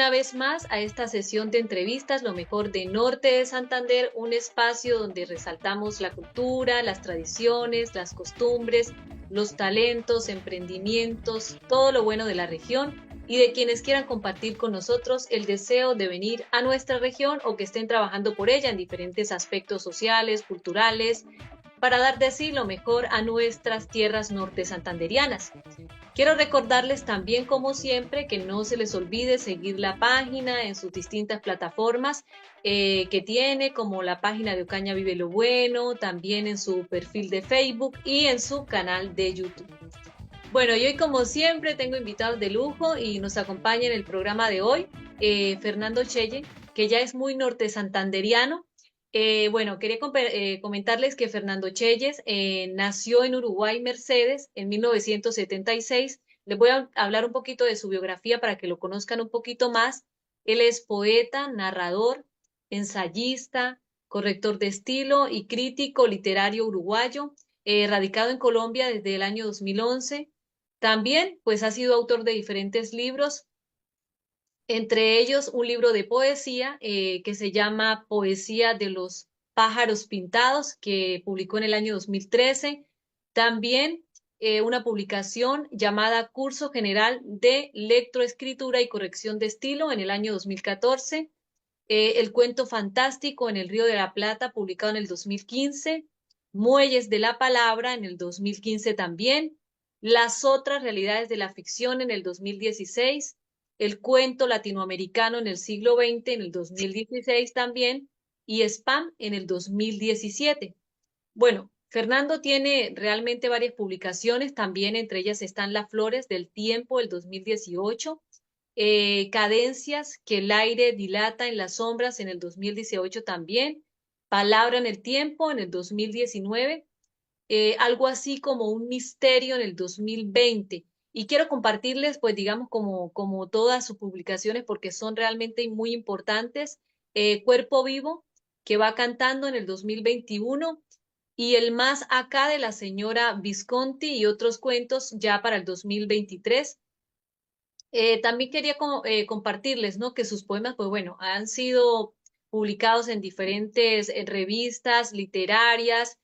una vez más a esta sesión de entrevistas, lo mejor de Norte de Santander, un espacio donde resaltamos la cultura, las tradiciones, las costumbres, los talentos, emprendimientos, todo lo bueno de la región y de quienes quieran compartir con nosotros el deseo de venir a nuestra región o que estén trabajando por ella en diferentes aspectos sociales, culturales, para dar de sí lo mejor a nuestras tierras norte santanderianas. Quiero recordarles también, como siempre, que no se les olvide seguir la página en sus distintas plataformas que tiene, como la página de Ocaña Vive lo Bueno, también en su perfil de Facebook y en su canal de YouTube. Bueno, y hoy, como siempre, tengo invitados de lujo y nos acompaña en el programa de hoy Fernando Cheye, que ya es muy norte santanderiano. Bueno, quería comentarles que Fernando Cheyes nació en Uruguay, Mercedes, en 1976. Les voy a hablar un poquito de su biografía para que lo conozcan un poquito más. Él es poeta, narrador, ensayista, corrector de estilo y crítico literario uruguayo, radicado en Colombia desde el año 2011. También, pues, ha sido autor de diferentes libros, entre ellos un libro de poesía que se llama Poesía de los pájaros pintados, que publicó en el año 2013. También una publicación llamada Curso General de Lectoescritura y Corrección de Estilo en el año 2014. El cuento fantástico en el Río de la Plata, publicado en el 2015. Muelles de la Palabra en el 2015 también. Las otras realidades de la ficción en el 2016. El cuento latinoamericano en el siglo XX en el 2016 también. Y Spam en el 2017. Bueno, Fernando tiene realmente varias publicaciones, también entre ellas están Las Flores del Tiempo, el 2018, Cadencias que el aire dilata en las sombras en el 2018 también, Palabra en el Tiempo en el 2019, algo así como Un Misterio en el 2020. Y quiero compartirles, pues digamos, como todas sus publicaciones, porque son realmente muy importantes. Cuerpo Vivo, que va cantando en el 2021, y El Más Acá de la señora Visconti y otros cuentos ya para el 2023. También quería compartirles, ¿no? Que sus poemas, pues bueno, han sido publicados en diferentes revistas literarias,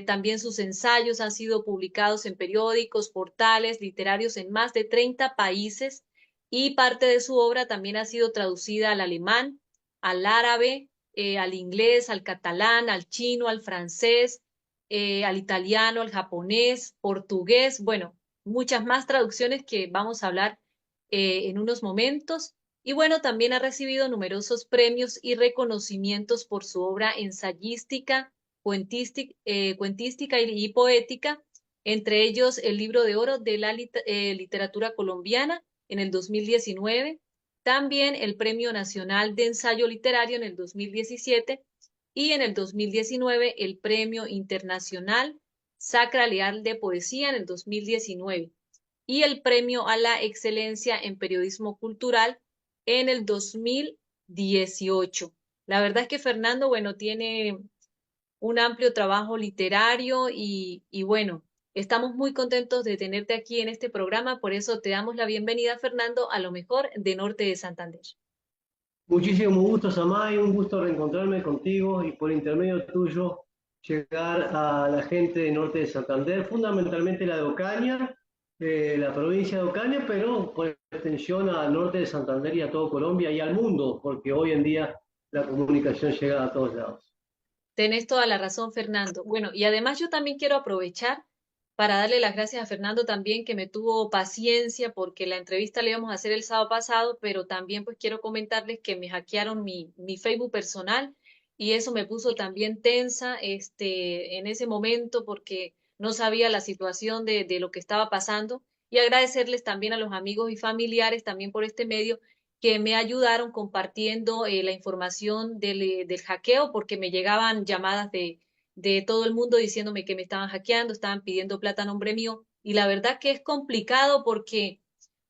también sus ensayos han sido publicados en periódicos, portales literarios en más de 30 países y parte de su obra también ha sido traducida al alemán, al árabe, al inglés, al catalán, al chino, al francés, al italiano, al japonés, portugués, bueno, muchas más traducciones que vamos a hablar en unos momentos. Y bueno, también ha recibido numerosos premios y reconocimientos por su obra ensayística, cuentística y poética, entre ellos el Libro de Oro de la Literatura Colombiana en el 2019, también el Premio Nacional de Ensayo Literario en el 2017 y en el 2019 el Premio Internacional Sacra Leal de Poesía en el 2019 y el Premio a la Excelencia en Periodismo Cultural en el 2018. La verdad es que Fernando, bueno, tiene un amplio trabajo literario y bueno, estamos muy contentos de tenerte aquí en este programa, por eso te damos la bienvenida, Fernando, a lo mejor de Norte de Santander. Muchísimo gusto, Samay, un gusto reencontrarme contigo y por intermedio tuyo llegar a la gente de Norte de Santander, fundamentalmente la de Ocaña, la provincia de Ocaña, pero por extensión al norte de Santander y a todo Colombia y al mundo, porque hoy en día la comunicación llega a todos lados. Tenés toda la razón, Fernando. Bueno, y además yo también quiero aprovechar para darle las gracias a Fernando también, que me tuvo paciencia porque la entrevista la íbamos a hacer el sábado pasado, pero también pues quiero comentarles que me hackearon mi Facebook personal y eso me puso también tensa en ese momento porque no sabía la situación de lo que estaba pasando y agradecerles también a los amigos y familiares también por este medio que me ayudaron compartiendo la información del hackeo porque me llegaban llamadas de todo el mundo diciéndome que me estaban hackeando, estaban pidiendo plata a nombre mío. Y la verdad que es complicado porque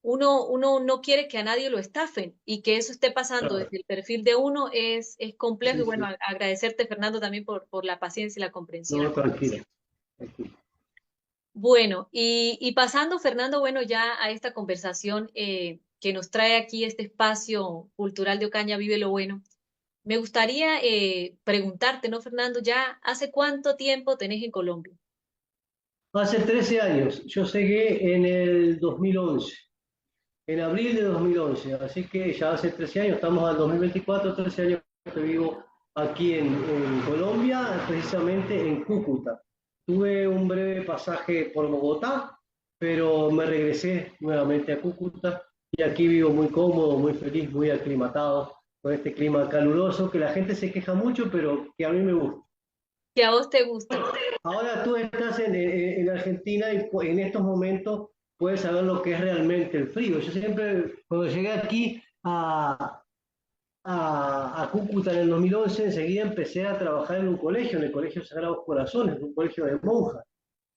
uno no quiere que a nadie lo estafen y que eso esté pasando Claro. desde el perfil de uno es complejo. Sí, Y bueno, sí. agradecerte, Fernando, también por la paciencia y la comprensión. No, tranquilo, tranquilo. Bueno, y pasando, Fernando, bueno, ya a esta conversación. que nos trae aquí este espacio cultural de Ocaña Vive lo Bueno. Me gustaría preguntarte, ¿no, Fernando? ¿Ya hace cuánto tiempo tenés en Colombia? Hace 13 años, yo llegué en el 2011, en abril de 2011, así que ya hace 13 años, estamos al 2024, 13 años que vivo aquí en Colombia, precisamente en Cúcuta. Tuve un breve pasaje por Bogotá, pero me regresé nuevamente a Cúcuta y aquí vivo muy cómodo, muy feliz, muy aclimatado con este clima caluroso que la gente se queja mucho, pero que a mí me gusta. Que a vos te gusta. Ahora tú estás en Argentina y en estos momentos puedes saber lo que es realmente el frío. Yo siempre, cuando llegué aquí a Cúcuta en el 2011, enseguida empecé a trabajar en un colegio, en el Colegio Sagrados Corazones, un colegio de monjas,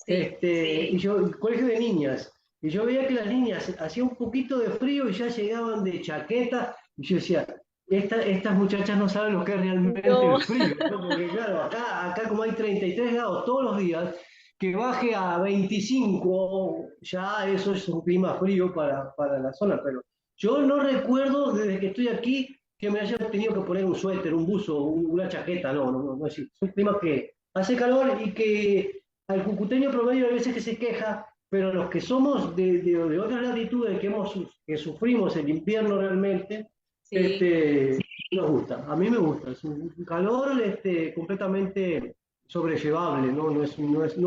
Sí, y yo, un colegio de niñas. Y yo veía que las niñas hacía un poquito de frío y ya llegaban de chaqueta, y yo decía, estas muchachas no saben lo que es realmente no, el frío, ¿no? Porque claro, acá como hay 33 grados todos los días, que baje a 25, ya eso es un clima frío para la zona, pero yo no recuerdo desde que estoy aquí que me haya tenido que poner un suéter, un buzo, una chaqueta, no es un clima que hace calor y que al cucuteño promedio hay veces que se queja, pero los que somos de otras latitudes, que sufrimos el invierno realmente, sí. este, nos gusta. A mí me gusta. Es un calor completamente sobrellevable, ¿no? No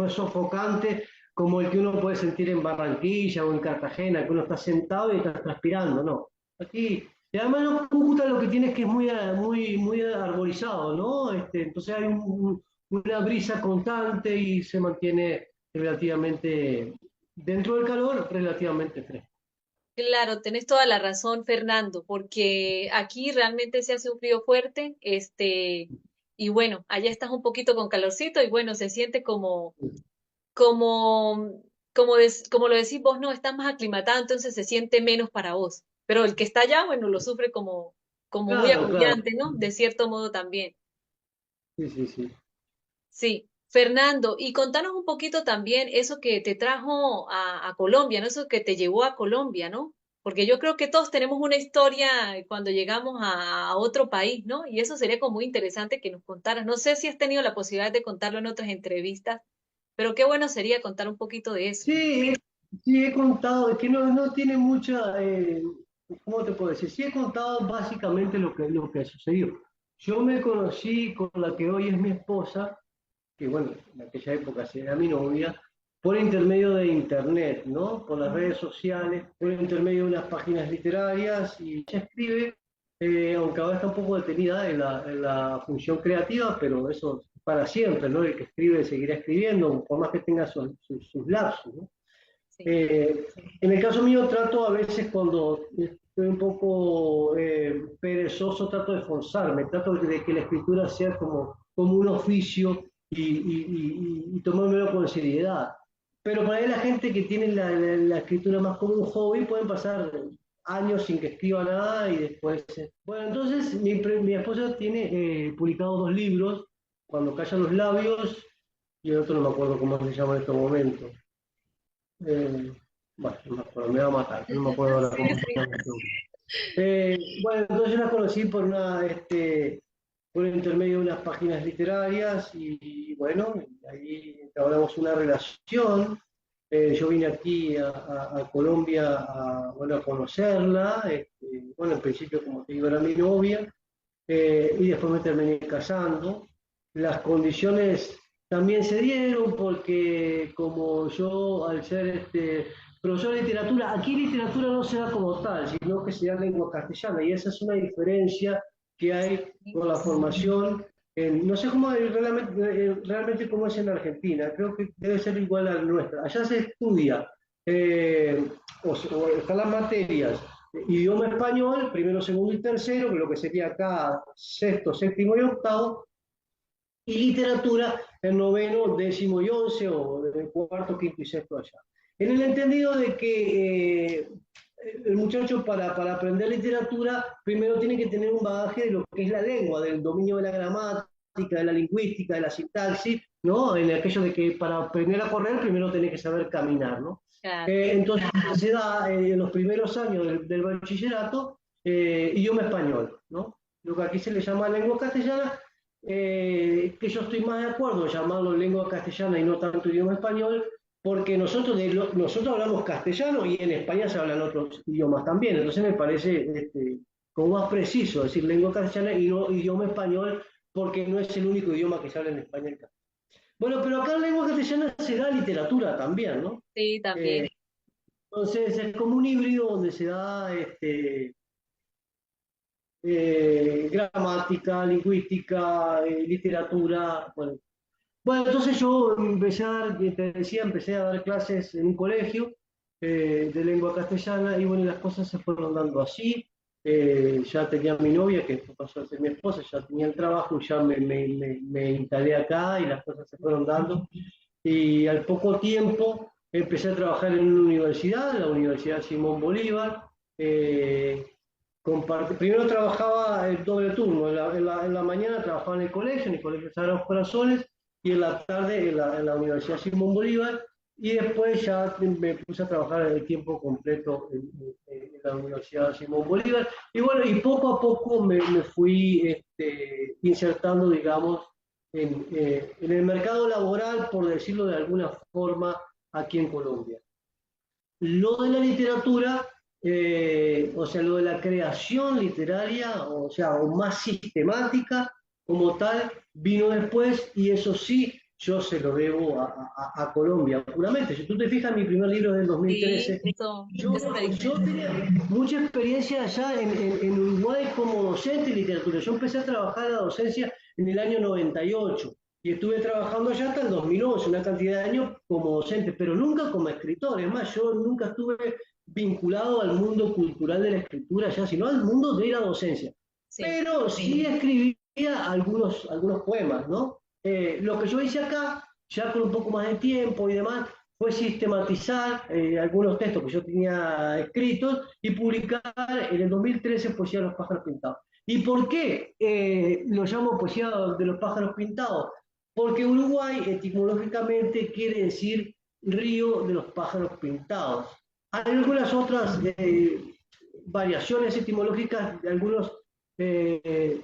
es sofocante como el que uno puede sentir en Barranquilla o en Cartagena, que uno está sentado y está transpirando, ¿no? Aquí, y además Cúcuta lo que tiene es que es muy arborizado, ¿no? Entonces hay una brisa constante y se mantiene relativamente, dentro del calor, relativamente fresco. Claro, tenés toda la razón, Fernando, porque aquí realmente se hace un frío fuerte, y bueno, allá estás un poquito con calorcito y bueno, se siente como, como lo decís vos, no, estás más aclimatado, entonces se siente menos para vos. Pero el que está allá, bueno, lo sufre como muy Claro, claro. agobiante, ¿no? De cierto modo también. Sí, sí, sí. Sí, Fernando, y contanos un poquito también eso que te trajo a Colombia, ¿no? Eso que te llevó a Colombia, ¿no? Porque yo creo que todos tenemos una historia cuando llegamos a otro país, ¿no? Y eso sería como muy interesante que nos contaras. No sé si has tenido la posibilidad de contarlo en otras entrevistas, pero qué bueno sería contar un poquito de eso. Sí, sí he contado, es que no tiene mucha, ¿cómo te puedo decir? Sí he contado básicamente lo que sucedió. Yo me conocí con la que hoy es mi esposa, que bueno, en aquella época sí era mi novia, por intermedio de internet, ¿no? Por las redes sociales, por intermedio de unas páginas literarias, y ella escribe, aunque ahora está un poco detenida en la función creativa, pero eso es para siempre, ¿no? El que escribe seguirá escribiendo, por más que tenga sus lapsos, ¿no? Sí. Eh, en el caso mío trato a veces cuando estoy un poco perezoso, trato de esforzarme, trato de que la escritura sea como un oficio y tomármelo con seriedad. Pero para ahí la gente que tiene la escritura más como un hobby pueden pasar años sin que escriba nada y después... Bueno, entonces mi esposa tiene publicado 2 libros, Cuando callan los labios y el otro no me acuerdo cómo se llama en estos momentos. Bueno, no me acuerdo, me va a matar, no me acuerdo ahora Sí, cómo se sí. llama este grupo. Bueno, entonces yo la conocí por intermedio de unas páginas literarias y bueno, ahí entablamos una relación. Yo vine aquí a Colombia bueno, a conocerla. Bueno, en principio, como te digo, era mi novia, y después me terminé casando. Las condiciones también se dieron porque como yo, al ser profesor de literatura, aquí literatura no se da como tal, sino que se da lengua castellana, y esa es una diferencia que hay con la formación. No sé cómo realmente cómo es en Argentina, creo que debe ser igual a la nuestra. Allá se estudia, o están las materias idioma español, primero, segundo y tercero, que lo que sería acá sexto, séptimo y octavo, y literatura en noveno, décimo y once, o en cuarto, quinto y sexto allá. En el entendido de que el muchacho para aprender literatura primero tiene que tener un bagaje de lo que es la lengua, del dominio de la gramática, gramática, de la lingüística, de la sintaxis, ¿no? En aquello de que para aprender a correr primero tenés que saber caminar, ¿no? Claro. Entonces se da en los primeros años del bachillerato idioma español, ¿no? Lo que aquí se le llama lengua castellana, que yo estoy más de acuerdo en llamarlo lengua castellana y no tanto idioma español, porque nosotros hablamos castellano y en España se hablan otros idiomas también, entonces me parece como más preciso decir lengua castellana y no idioma español, porque no es el único idioma que se habla en España. Bueno, pero acá en lengua castellana se da literatura también, ¿no? Sí, también. Entonces es como un híbrido donde se da gramática, lingüística, literatura. Bueno, entonces yo te decía, empecé a dar clases en un colegio de lengua castellana y bueno, las cosas se fueron dando así. Ya tenía mi novia, que pasó a ser mi esposa, ya tenía el trabajo, ya me instalé acá y las cosas se fueron dando. Y al poco tiempo empecé a trabajar en una universidad, la Universidad Simón Bolívar. eh, Primero trabajaba el doble turno, en la mañana trabajaba en el Colegio Sagrados Corazones, y en la tarde en la Universidad Simón Bolívar, y después ya me puse a trabajar el tiempo completo en la Universidad Simón Bolívar. Y bueno, y poco a poco me fui insertando, digamos, en el mercado laboral, por decirlo de alguna forma, aquí en Colombia. Lo de la literatura, o sea, lo de la creación literaria, o sea, o más sistemática como tal, vino después, y eso sí, yo se lo debo a Colombia, puramente. Si tú te fijas, mi primer libro es del Sí, 2013. Yo, eso me di yo cuenta. tenía mucha experiencia allá en Uruguay como docente de literatura. Yo empecé a trabajar la docencia en el año 98 y estuve trabajando allá hasta el 2011, una cantidad de años como docente, pero nunca como escritor. Es más, yo nunca estuve vinculado al mundo cultural de la escritura allá, sino al mundo de la docencia. Sí. Pero sí escribía algunos poemas, ¿no? Lo que yo hice acá, ya con un poco más de tiempo y demás, fue sistematizar algunos textos que yo tenía escritos y publicar en el 2013 Poesía de los pájaros pintados. ¿Y por qué lo llamo Poesía de los pájaros pintados? Porque Uruguay etimológicamente quiere decir río de los pájaros pintados. Hay algunas otras variaciones etimológicas de algunos eh,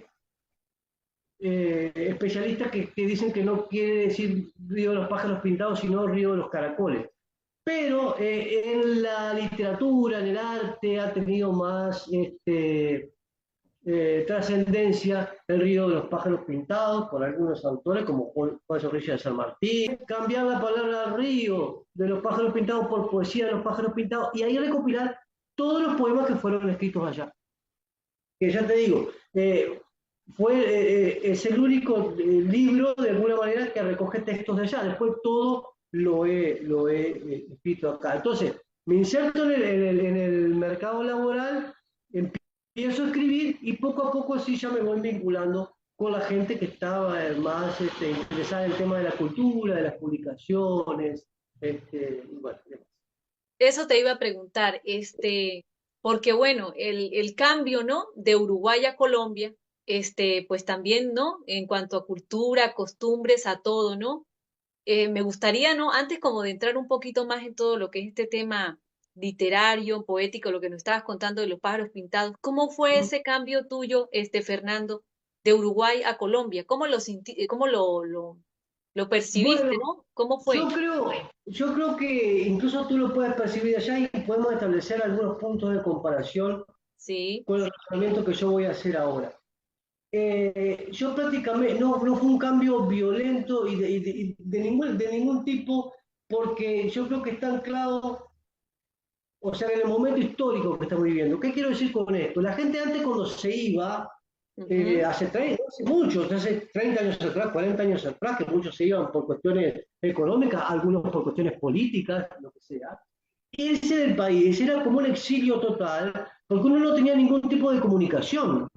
especialistas que dicen que no quiere decir río de los pájaros pintados, sino río de los caracoles. Pero en la literatura, en el arte, ha tenido más trascendencia el río de los pájaros pintados por algunos autores como Juan Zorrilla de San Martín. Cambiar la palabra río de los pájaros pintados por poesía de los pájaros pintados y ahí recopilar todos los poemas que fueron escritos allá. Que ya te digo, es el único libro de alguna manera que recoge textos de allá. Después todo lo he escrito acá. Entonces, me inserto en el mercado laboral, empiezo a escribir y poco a poco sí ya me voy vinculando con la gente que estaba más interesada en el tema de la cultura, de las publicaciones, y bueno, Eso te iba a preguntar, porque bueno, el cambio, ¿no? De Uruguay a Colombia, pues también, ¿no? En cuanto a cultura, costumbres, a todo, ¿no? Me gustaría, ¿no? Antes como de entrar un poquito más en todo lo que es este tema literario, poético, lo que nos estabas contando de los pájaros pintados, ¿cómo fue ese cambio tuyo, Fernando, de Uruguay a Colombia? ¿Cómo lo percibiste, bueno, ¿no? ¿Cómo Yo fue? creo, yo creo que incluso tú lo puedes percibir allá y podemos establecer algunos puntos de comparación Sí, con el razonamiento que yo voy a hacer ahora. Yo prácticamente, no fue un cambio violento y de ningún tipo, porque yo creo que está anclado, o sea, en el momento histórico que estamos viviendo. ¿Qué quiero decir con esto? La gente antes cuando se iba, ujú, hace mucho, hace 30 años atrás, 40 años atrás, que muchos se iban por cuestiones económicas, algunos por cuestiones políticas, lo que sea. Y ese del país era como un exilio total, porque uno no tenía ningún tipo de comunicación.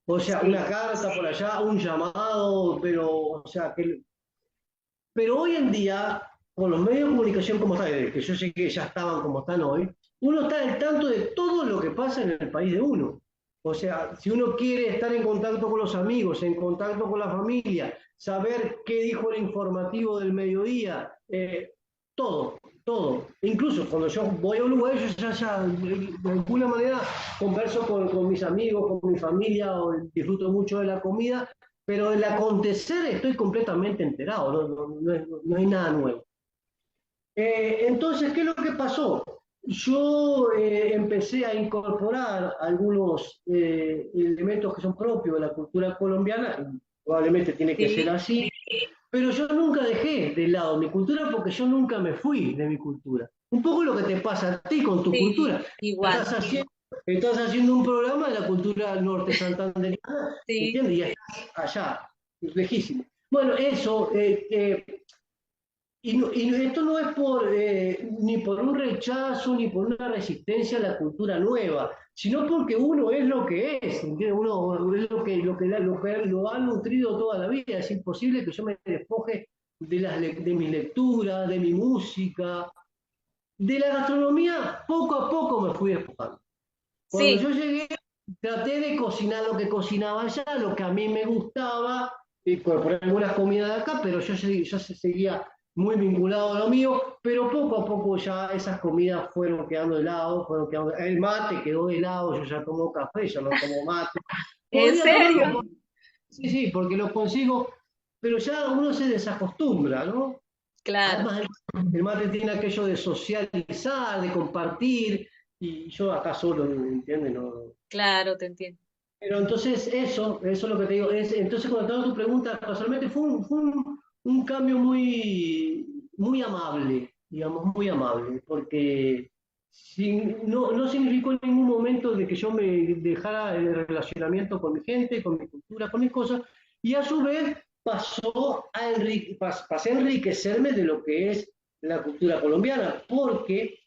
O sea, una sí, carta por allá, un llamado, pero hoy en día, con los medios de comunicación como están, que yo sé que ya estaban como están hoy, uno está al tanto de todo lo que pasa en el país de uno. O sea, si uno quiere estar en contacto con los amigos, en contacto con la familia, saber qué dijo el informativo del mediodía, todo, todo. Incluso cuando yo voy a Uruguay, yo ya de alguna manera converso con mis amigos, con mi familia, o disfruto mucho de la comida, pero del acontecer estoy completamente enterado, no hay nada nuevo. Entonces, ¿qué es lo que pasó? Yo empecé a incorporar algunos elementos que son propios de la cultura colombiana, y probablemente tiene que ser Sí, así, pero yo nunca dejé de lado mi cultura porque yo nunca me fui de mi cultura. Un poco lo que te pasa a ti con tu sí, cultura. igual, Estás haciendo, estás haciendo un programa de la cultura norte santandereana, sí, ¿entiendes? Y estás allá, lejísimo. Bueno, eso, y esto no es ni por un rechazo ni por una resistencia a la cultura nueva, sino porque uno es lo que es, ¿entiendes? Uno es lo que lo ha nutrido toda la vida. Es imposible que yo me despoje de mi lectura, de mi música, de la gastronomía. Poco a poco me fui despojando. Cuando sí, yo llegué, traté de cocinar lo que cocinaba allá, lo que a mí me gustaba, por algunas comidas de acá, pero yo seguía muy vinculado a lo mío, pero poco a poco ya esas comidas fueron quedando de lado, el mate quedó de lado, yo ya tomo café, ya no tomo mate. ¿en Podría serio? tomarlo, sí, sí, porque lo consigo, pero ya uno se desacostumbra, ¿no? Claro, Además, el mate tiene aquello de socializar, de compartir, y yo acá solo, ¿entiendes? No. claro, te entiendo. Pero entonces eso es lo que te digo. Entonces, cuando te hago tu pregunta, casualmente fue un cambio muy amable, digamos, muy amable, porque no significó en ningún momento de que yo me dejara el relacionamiento con mi gente, con mi cultura, con mis cosas, y a su vez pasé a enriquecerme de lo que es la cultura colombiana, porque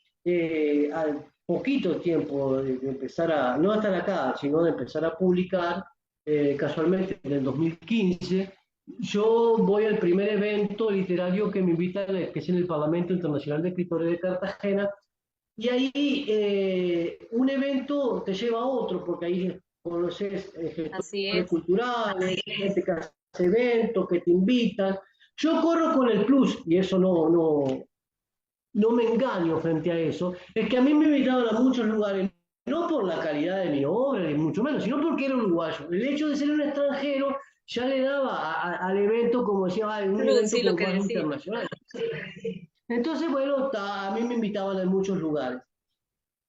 al poquito tiempo de empezar no a estar acá, sino de empezar a publicar, casualmente en el 2015, yo voy al primer evento literario que me invitan, que es en el Parlamento Internacional de Escritores de Cartagena, y ahí un evento te lleva a otro, porque ahí conoces Así gestores es. culturales, gente que hace eventos, que te invitan. Yo corro con el plus, y eso no me engaño frente a eso, es que a mí me invitaban a muchos lugares, no por la calidad de mi obra, ni mucho menos, sino porque era uruguayo. El hecho de ser un extranjero ya le daba al evento, como decía, un Plus, evento sí, lo como que más decía. internacional. Entonces, bueno, a mí me invitaban a muchos lugares.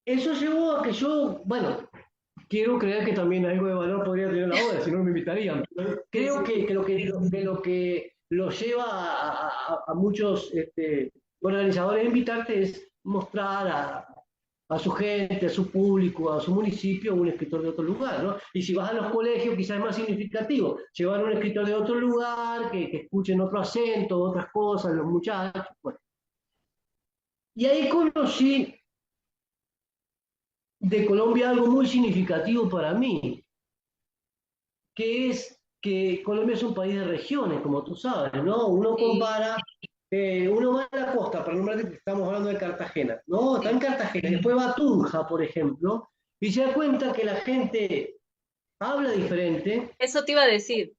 Eso llevó a que yo, bueno, quiero creer que también algo de valor podría tener la obra, si no me invitarían. Sí, Creo sí. que lo lleva a muchos organizadores a invitarte es mostrar a su gente, a su público, a su municipio, un escritor de otro lugar, ¿no? Y si vas a los colegios, quizás es más significativo, llevar un escritor de otro lugar, que escuchen otro acento, otras cosas, los muchachos. Bueno. Y ahí conocí de Colombia algo muy significativo para mí, que es que Colombia es un país de regiones, como tú sabes, ¿no? Uno Sí, compara, uno va a la costa, para nombrar que estamos hablando de Cartagena, ¿no? Está sí. en Cartagena, después va a Tunja, por ejemplo, y se da cuenta que la gente habla diferente, Eso te iba a decir.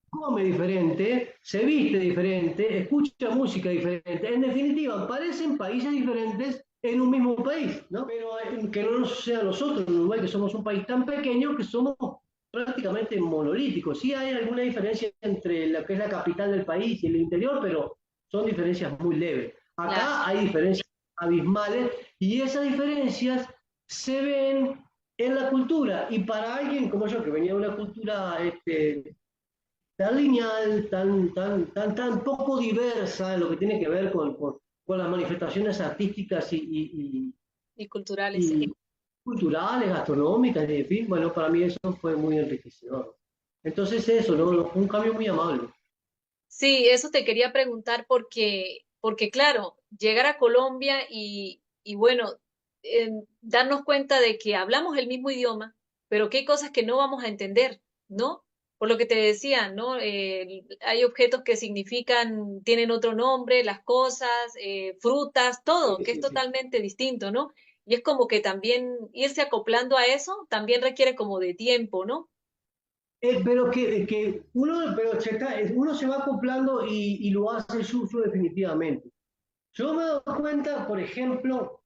come diferente, se viste diferente, escucha música diferente. En definitiva, parecen países diferentes en un mismo país, ¿no? Pero que no nos sea nosotros en Uruguay, que somos un país tan pequeño que somos prácticamente monolíticos. Sí hay alguna diferencia entre lo que es la capital del país y el interior, pero son diferencias muy leves. Claro. Acá hay diferencias abismales y esas diferencias se ven en la cultura. Y para alguien como yo, que venía de una cultura tan lineal, tan poco diversa en lo que tiene que ver con las manifestaciones artísticas Y culturales, sí. y culturales, gastronómicas, en fin, bueno, para mí eso fue muy enriquecedor. Entonces eso, ¿no? Fue un cambio muy amable. Sí, eso te quería preguntar porque claro, llegar a Colombia y bueno, darnos cuenta de que hablamos el mismo idioma, pero que hay cosas que no vamos a entender, ¿no? Por lo que te decía, ¿no? Hay objetos que significan, tienen otro nombre, las cosas, frutas, todo, Sí, que es sí, sí. totalmente distinto, ¿no? Y es como que también irse acoplando a eso también requiere como de tiempo, ¿no? Pero que uno, pero uno se va acoplando y lo hace suyo definitivamente. Yo me he dado cuenta, por ejemplo,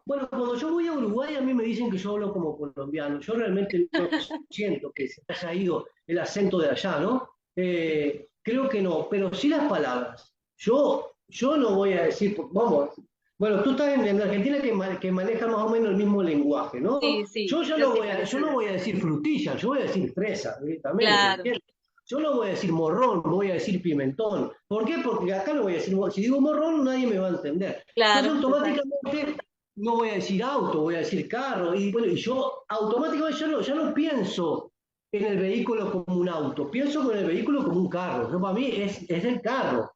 bueno, cuando yo voy a Uruguay a mí me dicen que yo hablo como colombiano. Yo realmente no siento que se haya ido el acento de allá, ¿no? Creo que no, pero sí las palabras. Yo no voy a decir, vamos, bueno, tú estás en Argentina que maneja más o menos el mismo lenguaje, ¿no? Sí, sí, Yo ya no casi voy yo no parecido. voy a decir frutilla, yo voy a decir fresa directamente, ¿me Claro, entiendes? Yo no voy a decir morrón, voy a decir pimentón. ¿Por qué? Porque acá no voy a decir, si digo morrón nadie me va a entender. Entonces claro, total. automáticamente no voy a decir auto, voy a decir carro. Y bueno, y yo automáticamente ya no pienso en el vehículo como un auto, pienso en el vehículo como un carro. ¿No? Para mí es el carro.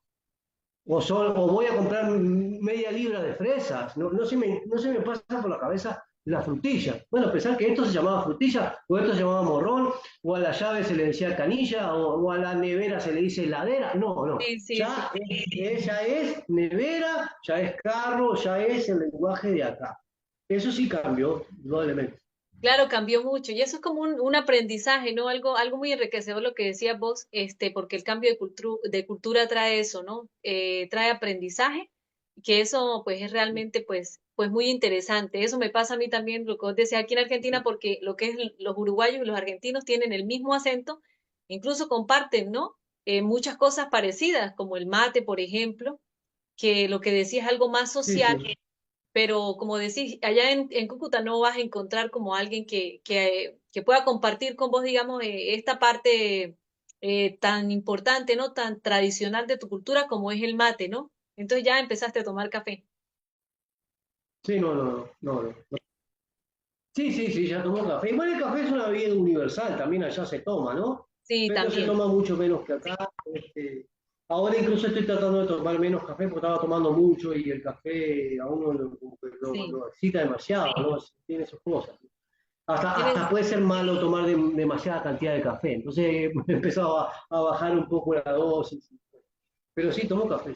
O voy a comprar media libra de fresas. No se me pasa por la cabeza la frutilla. Bueno, pensar que esto se llamaba frutilla, o esto se llamaba morrón, o a la llave se le decía canilla, o a la nevera se le dice heladera. No, no. Sí, sí, sí. Ya es nevera, ya es carro, ya es el lenguaje de acá. Eso sí cambió, probablemente. Claro, cambió mucho y eso es como un aprendizaje, ¿no? Algo muy enriquecedor lo que decías vos, porque el cambio de cultura trae eso, ¿no? Trae aprendizaje, que eso pues es realmente pues muy interesante. Eso me pasa a mí también, lo que vos decías aquí en Argentina, porque lo que es los uruguayos y los argentinos tienen el mismo acento, incluso comparten, ¿no? Muchas cosas parecidas, como el mate, por ejemplo, que lo que decía es algo más Sí, social, sí. pero como decís, allá en Cúcuta no vas a encontrar como alguien que pueda compartir con vos, digamos, esta parte tan importante, ¿no? Tan tradicional de tu cultura como es el mate, ¿no? Entonces ya empezaste a tomar café. Sí, no. Sí, sí, sí, ya tomó café. Igual el café es una bebida universal, también allá se toma, ¿no? Sí, Pero se también. toma mucho menos que acá. Ahora incluso estoy tratando de tomar menos café porque estaba tomando mucho y el café a uno como que Sí. lo excita demasiado, ¿no? Tiene sus cosas. Hasta Tienes, puede ser malo tomar demasiada cantidad de café. Entonces he empezado a bajar un poco la dosis. Pero sí, tomo café.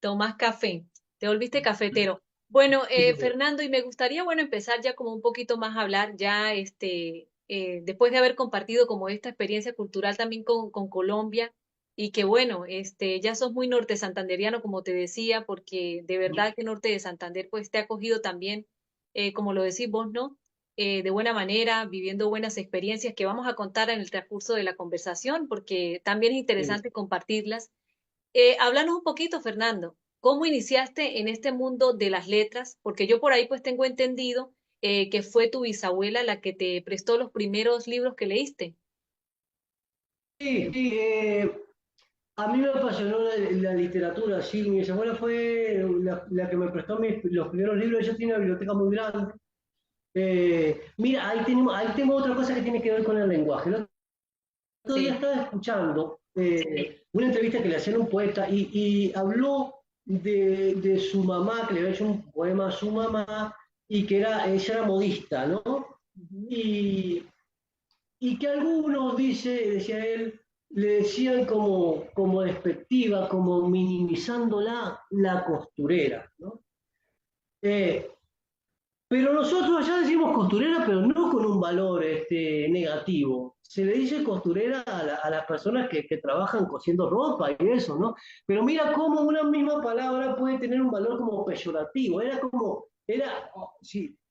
tomas café. Te volviste cafetero. Bueno, Sí, sí, sí. Fernando, y me gustaría, bueno, empezar ya como un poquito más a hablar, ya después de haber compartido como esta experiencia cultural también con Colombia, y que bueno, ya sos muy norte santanderiano, como te decía, porque de verdad que Norte de Santander pues te ha acogido también, como lo decís vos, ¿no? De buena manera, viviendo buenas experiencias que vamos a contar en el transcurso de la conversación, porque también es Sí. interesante compartirlas. Háblanos un poquito, Fernando, ¿cómo iniciaste en este mundo de las letras? Porque yo por ahí pues tengo entendido que fue tu bisabuela la que te prestó los primeros libros que leíste. Sí, sí, a mí me apasionó la literatura, sí. Mi bisabuela fue la que me prestó los primeros libros. Ella tiene una biblioteca muy grande. Mira, ahí tengo otra cosa que tiene que ver con el lenguaje. El otro día Sí. estaba escuchando una entrevista que le hacían a un poeta y habló de su mamá, que le había hecho un poema a su mamá y que ella era modista, ¿no? Ujú. Y, y que algunos, decía él, le decían como despectiva, como minimizando la costurera, ¿no? Eh, pero nosotros allá decimos costurera, pero no con un valor negativo. Se le dice costurera a las personas que trabajan cosiendo ropa y eso, ¿no? Pero mira cómo una misma palabra puede tener un valor como peyorativo.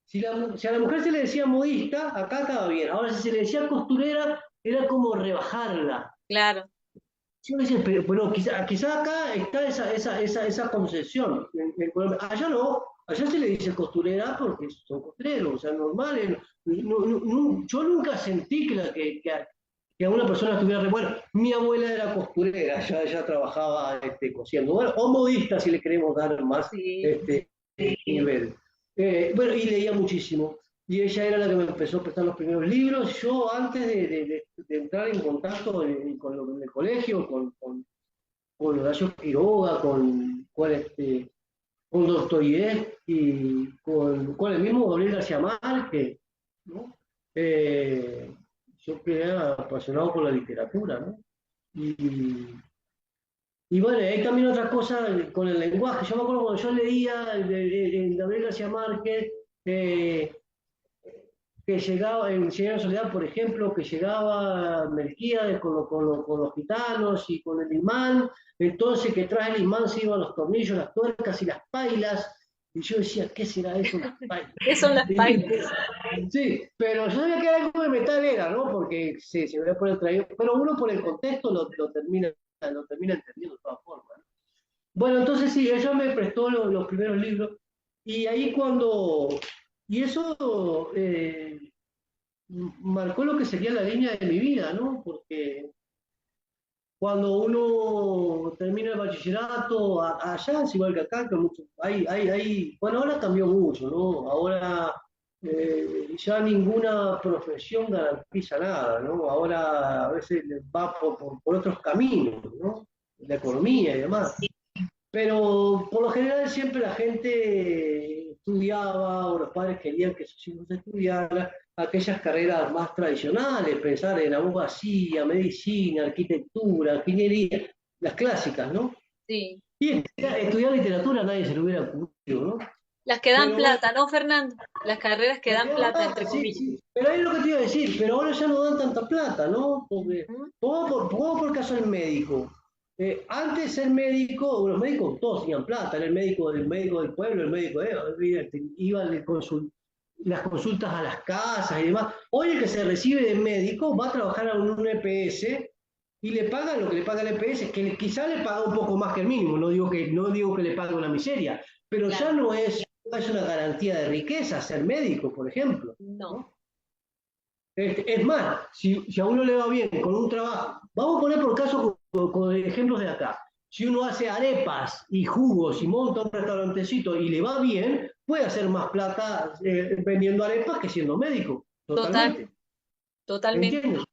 Si a la mujer se le decía modista, acá estaba bien. Ahora, si se le decía costurera, era como rebajarla. Claro, Yo decía, pero quizá acá está esa concepción. Allá no, allá se le dice costurera porque son costureros, o sea, normales. Yo nunca sentí que a una persona estuviera. Bueno, mi abuela era costurera, ella trabajaba cosiendo. Bueno, o modista, si le queremos dar más sí. este, nivel. Bueno, y leía muchísimo. Y ella era la que me empezó a prestar los primeros libros. Yo, antes de entrar en contacto con el colegio, con Horacio Quiroga, con Dostoyevsky, con el mismo Gabriel García Márquez, ¿no? Eh, yo quedé apasionado por la literatura, ¿no? Y, Y bueno, hay también otra cosa con el lenguaje. Yo me acuerdo cuando yo leía en Gabriel García Márquez, eh, que llegaba, en Cien años de soledad, por ejemplo, que llegaba Melquíades con los gitanos y con el imán, entonces que tras el imán se iban los tornillos, las tuercas y las pailas, y yo decía, ¿qué será eso, las pailas? ¿Qué son las pailas? Sí, pero yo sabía que era algo de metal era, ¿no? Porque sí, se me por el traído, pero uno por el contexto lo termina entendiendo de todas formas, ¿no? Bueno, entonces sí, ella me prestó los primeros libros, y ahí cuando, y eso marcó lo que sería la línea de mi vida, ¿no? Porque cuando uno termina el bachillerato, allá es igual que acá, que mucho, bueno, ahora cambió mucho, ¿no? Ahora ya ninguna profesión garantiza nada, ¿no? Ahora a veces va por otros caminos, ¿no? La economía y demás. Pero por lo general siempre la gente estudiaba o los padres querían que sus hijos estudiaran aquellas carreras más tradicionales, pensar en abogacía, medicina, arquitectura, ingeniería, las clásicas, ¿no? Sí. Y estudiar literatura a nadie se le hubiera ocurrido, ¿no? Las que dan Pero bueno, plata, ¿no, Fernando? Las carreras que la dan que dan plata, plata, entre sí, comillas. sí. Pero ahí es lo que te iba a decir, pero ahora ya no dan tanta plata, ¿no? Porque, Ujú. pongo por caso el médico. Antes el médico, los médicos todos tenían plata, era el médico del pueblo, el médico, iban las consultas a las casas y demás. Hoy el que se recibe de médico va a trabajar a un EPS y le pagan lo que le paga el EPS, que quizá le paga un poco más que el mínimo, no digo que le pague una miseria, pero ya Claro, no es una garantía de riqueza ser médico, por ejemplo, no. ¿no? Es más, si a uno le va bien con un trabajo, vamos a poner por caso con ejemplos de acá. Si uno hace arepas y jugos y monta un restaurantecito y le va bien, puede hacer más plata vendiendo arepas que siendo médico, Total, totalmente. totalmente. ¿Entiendes?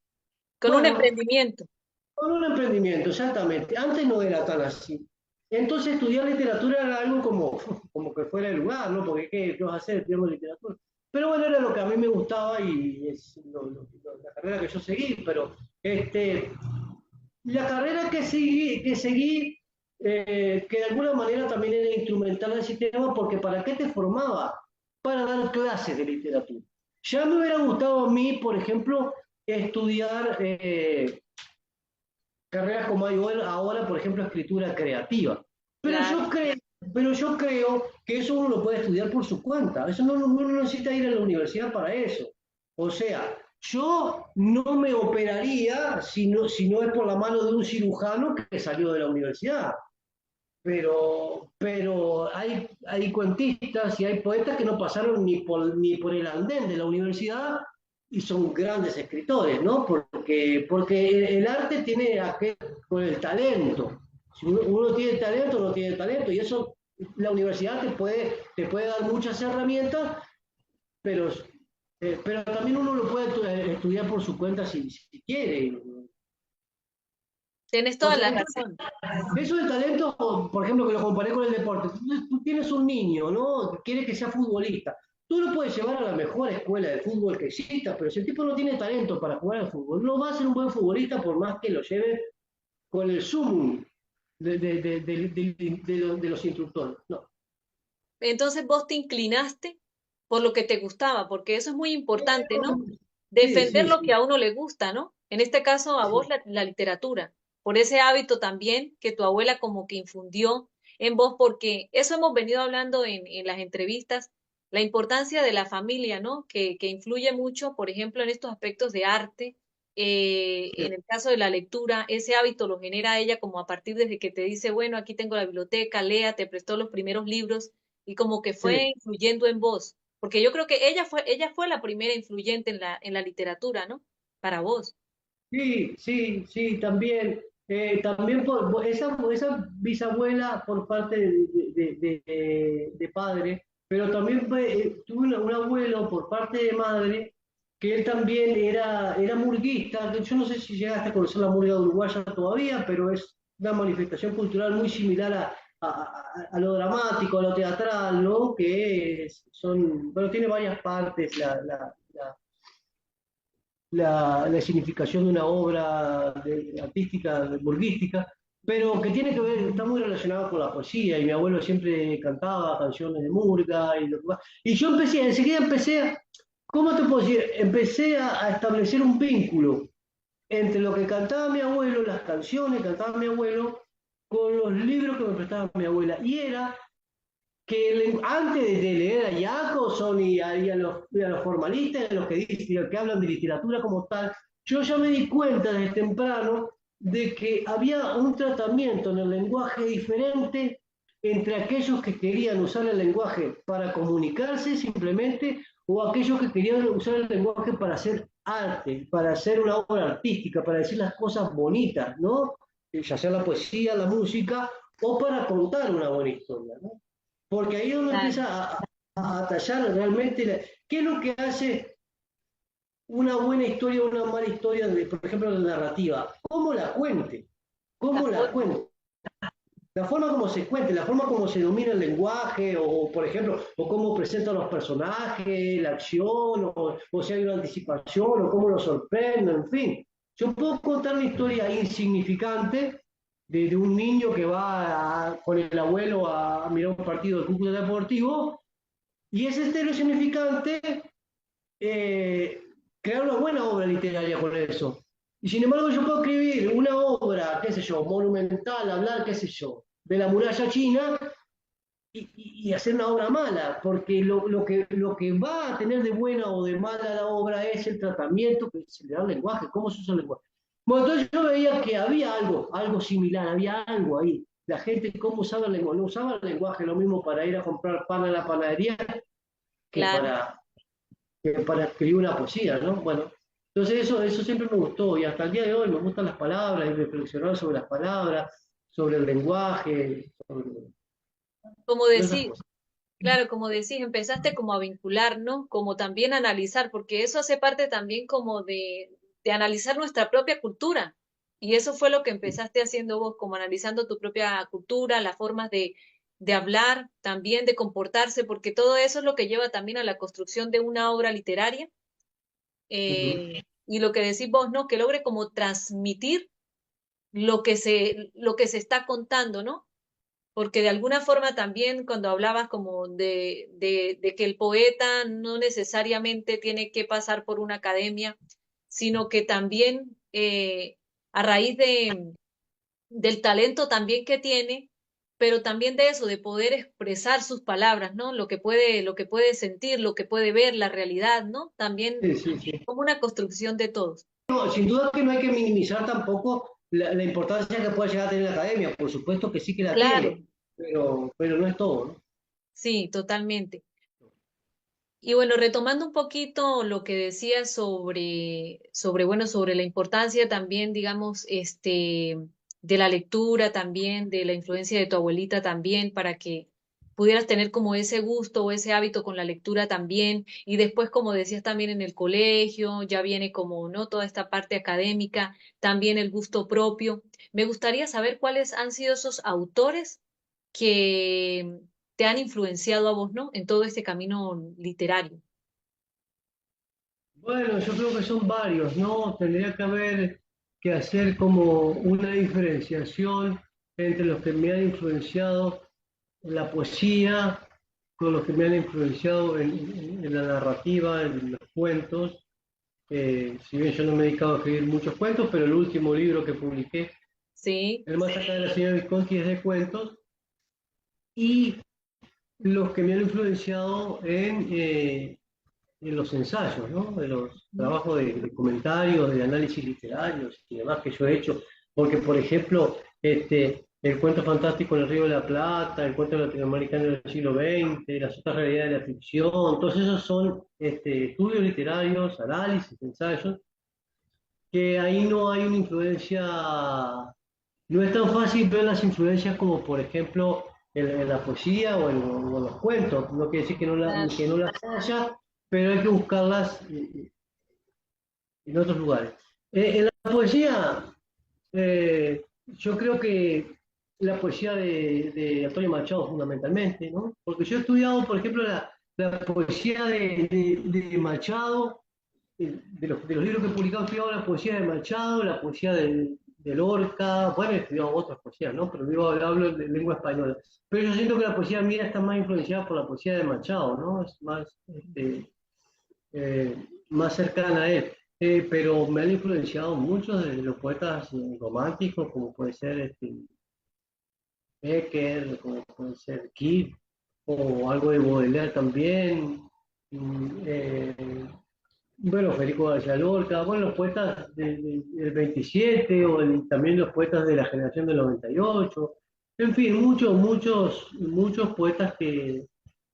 Con un Bueno, emprendimiento. con un emprendimiento, exactamente. Antes no era tan así. Entonces estudiar literatura era algo como que fuera el lugar, ¿no? Porque ¿qué vas a hacer? Estudiamos literatura. Pero bueno, era lo que a mí me gustaba y es la carrera que yo seguí, pero la carrera que seguí que de alguna manera también era instrumental del sistema, porque ¿para qué te formaba? Para dar clases de literatura. Ya me hubiera gustado a mí, por ejemplo, estudiar carreras como hay ahora, por ejemplo, escritura creativa. Pero Claro. yo creo, pero yo creo que eso uno lo puede estudiar por su cuenta. Eso uno no necesita ir a la universidad para eso. O sea, yo no me operaría si no es por la mano de un cirujano que salió de la universidad. Pero hay cuentistas y hay poetas que no pasaron ni por el andén de la universidad y son grandes escritores, ¿no? Porque el arte tiene aquel con el talento. Si uno tiene talento, no tiene talento, y eso la universidad te puede dar muchas herramientas, pero, pero también uno lo puede estudiar por su cuenta si quiere. Tienes O toda sea, la entonces, razón. eso del talento, por ejemplo, que lo comparé con el deporte. Tú tienes un niño, ¿no? Que quiere que sea futbolista. Tú lo puedes llevar a la mejor escuela de fútbol que exista, pero si el tipo no tiene talento para jugar al fútbol, no va a ser un buen futbolista por más que lo lleve con el sumum de los instructores. No. Entonces vos te inclinaste por lo que te gustaba, porque eso es muy importante, ¿no? Sí, Defender sí, lo que sí. a uno le gusta, ¿no? En este caso, a vos Sí, la literatura, por ese hábito también que tu abuela como que infundió en vos, porque eso hemos venido hablando en las entrevistas, la importancia de la familia, ¿no? Que influye mucho, por ejemplo, en estos aspectos de arte. sí, En el caso de la lectura, ese hábito lo genera ella como a partir desde que te dice, bueno, aquí tengo la biblioteca, lea, te prestó los primeros libros y como que fue sí. influyendo en vos, porque yo creo que ella fue la primera influyente en la literatura, ¿no? Para vos. Sí, sí, sí, también. También esa bisabuela por parte de padre, pero también tuve un abuelo por parte de madre, que él también era murguista. Que yo no sé si llegaste a conocer la murga uruguaya todavía, pero es una manifestación cultural muy similar a lo dramático, a lo teatral, ¿no? Bueno, tiene varias partes la significación de una obra artística, burguística. pero que tiene que ver, está muy relacionado con la poesía, y mi abuelo siempre cantaba canciones de murga y lo que va. Y yo enseguida empecé ¿cómo te puedo decir? Empecé a establecer un vínculo entre lo que cantaba mi abuelo, las canciones que cantaba mi abuelo, con los libros que me prestaba mi abuela. Y era que antes de leer a Jacobson y a los formalistas, a los que hablan de literatura como tal, yo ya me di cuenta desde temprano de que había un tratamiento en el lenguaje diferente entre aquellos que querían usar el lenguaje para comunicarse simplemente o aquellos que querían usar el lenguaje para hacer arte, para hacer una obra artística, para decir las cosas bonitas, ¿no? Ya sea la poesía, la música, o para contar una buena historia, ¿no? Porque ahí es donde Claro, empieza a tallar realmente qué es lo que hace una buena historia o una mala historia, por ejemplo, la narrativa. ¿Cómo la cuente? la ¿Cómo la forma. cuente? La forma como se cuente, la forma como se domina el lenguaje, o por ejemplo, o cómo presenta a los personajes, la acción, o si hay una anticipación, o cómo lo sorprende, en fin. Yo puedo contar una historia insignificante de un niño que va con el abuelo a mirar un partido de fútbol deportivo, y ese estilo significante eh, crear una buena obra literaria con eso. Y sin embargo yo puedo escribir una obra, qué sé yo, monumental, hablar, qué sé yo, de la muralla china y hacer una obra mala, porque lo que va a tener de buena o de mala la obra es el tratamiento que se le da al lenguaje, cómo se usa el lenguaje. Bueno, entonces yo veía que había algo similar, había algo ahí. La gente, cómo usaba el lenguaje, no usaba el lenguaje lo mismo para ir a comprar pan a la panadería que Claro. para escribir una poesía, ¿no? Bueno, entonces eso siempre me gustó y hasta el día de hoy me gustan las palabras y reflexionar sobre las palabras, sobre el lenguaje, sobre Como todas esas decís, cosas. claro, como decís, empezaste como a vincular, ¿no? Como también a analizar, porque eso hace parte también como de analizar nuestra propia cultura. Y eso fue lo que empezaste haciendo vos, como analizando tu propia cultura, las formas de hablar, también de comportarse, porque todo eso es lo que lleva también a la construcción de una obra literaria. Ujú. Y lo que decís vos, ¿no? Que logre como transmitir lo que se está contando, ¿no? Porque de alguna forma también cuando hablabas como de que el poeta no necesariamente tiene que pasar por una academia, sino que también a raíz del talento también que tiene, pero también de eso, de poder expresar sus palabras, ¿no? Lo que puede sentir, lo que puede ver, la realidad, ¿no? También Sí, sí, sí. como una construcción de todos. No, sin duda que no hay que minimizar tampoco la importancia que puede llegar a tener la academia, por supuesto que sí que la Claro, tiene, pero no es todo, ¿no? sí, totalmente. Y bueno, retomando un poquito lo que decía bueno, sobre la importancia también, digamos, de la lectura también, de la influencia de tu abuelita también, para que pudieras tener como ese gusto o ese hábito con la lectura también. Y después, como decías también en el colegio, ya viene como, ¿no? Toda esta parte académica, también el gusto propio. Me gustaría saber cuáles han sido esos autores que te han influenciado a vos, ¿no? En todo este camino literario. Bueno, yo creo que son varios, ¿no? Tendría que haber que hacer como una diferenciación entre los que me han influenciado en la poesía, con los que me han influenciado en la narrativa, en los cuentos. Si bien yo no me he dedicado a escribir muchos cuentos, pero el último libro que publiqué, Sí, El más acá de la señora Visconti, es de cuentos, y los que me han influenciado en los ensayos, ¿no? De los ujú, trabajos de comentarios, de análisis literarios y demás que yo he hecho. Porque, por ejemplo, el cuento fantástico en el Río de la Plata, el cuento latinoamericano del siglo XX, las otras realidades de la ficción, todos esos son estudios literarios, análisis, ensayos, que ahí no hay una influencia, no es tan fácil ver las influencias como, por ejemplo, en la poesía o en los cuentos. No quiere decir claro. que no las haya, pero hay que buscarlas en otros lugares. En la poesía, yo creo que la poesía de Antonio Machado fundamentalmente, ¿no? Porque yo he estudiado, por ejemplo, la poesía de Machado, de los libros que he publicado, he estudiado la poesía de Machado, la poesía de Lorca, bueno, he estudiado otras poesías, ¿no? Pero yo hablo de lengua española. Pero yo siento que la poesía mía está más influenciada por la poesía de Machado, ¿no? Es más, más cercana a él. Pero me han influenciado muchos de los poetas románticos, como puede ser Becker, como puede ser Keats, o algo de Baudelaire también. Mm, bueno, Federico García Lorca, bueno, los poetas del 27 también los poetas de la generación del 98. En fin, muchos poetas que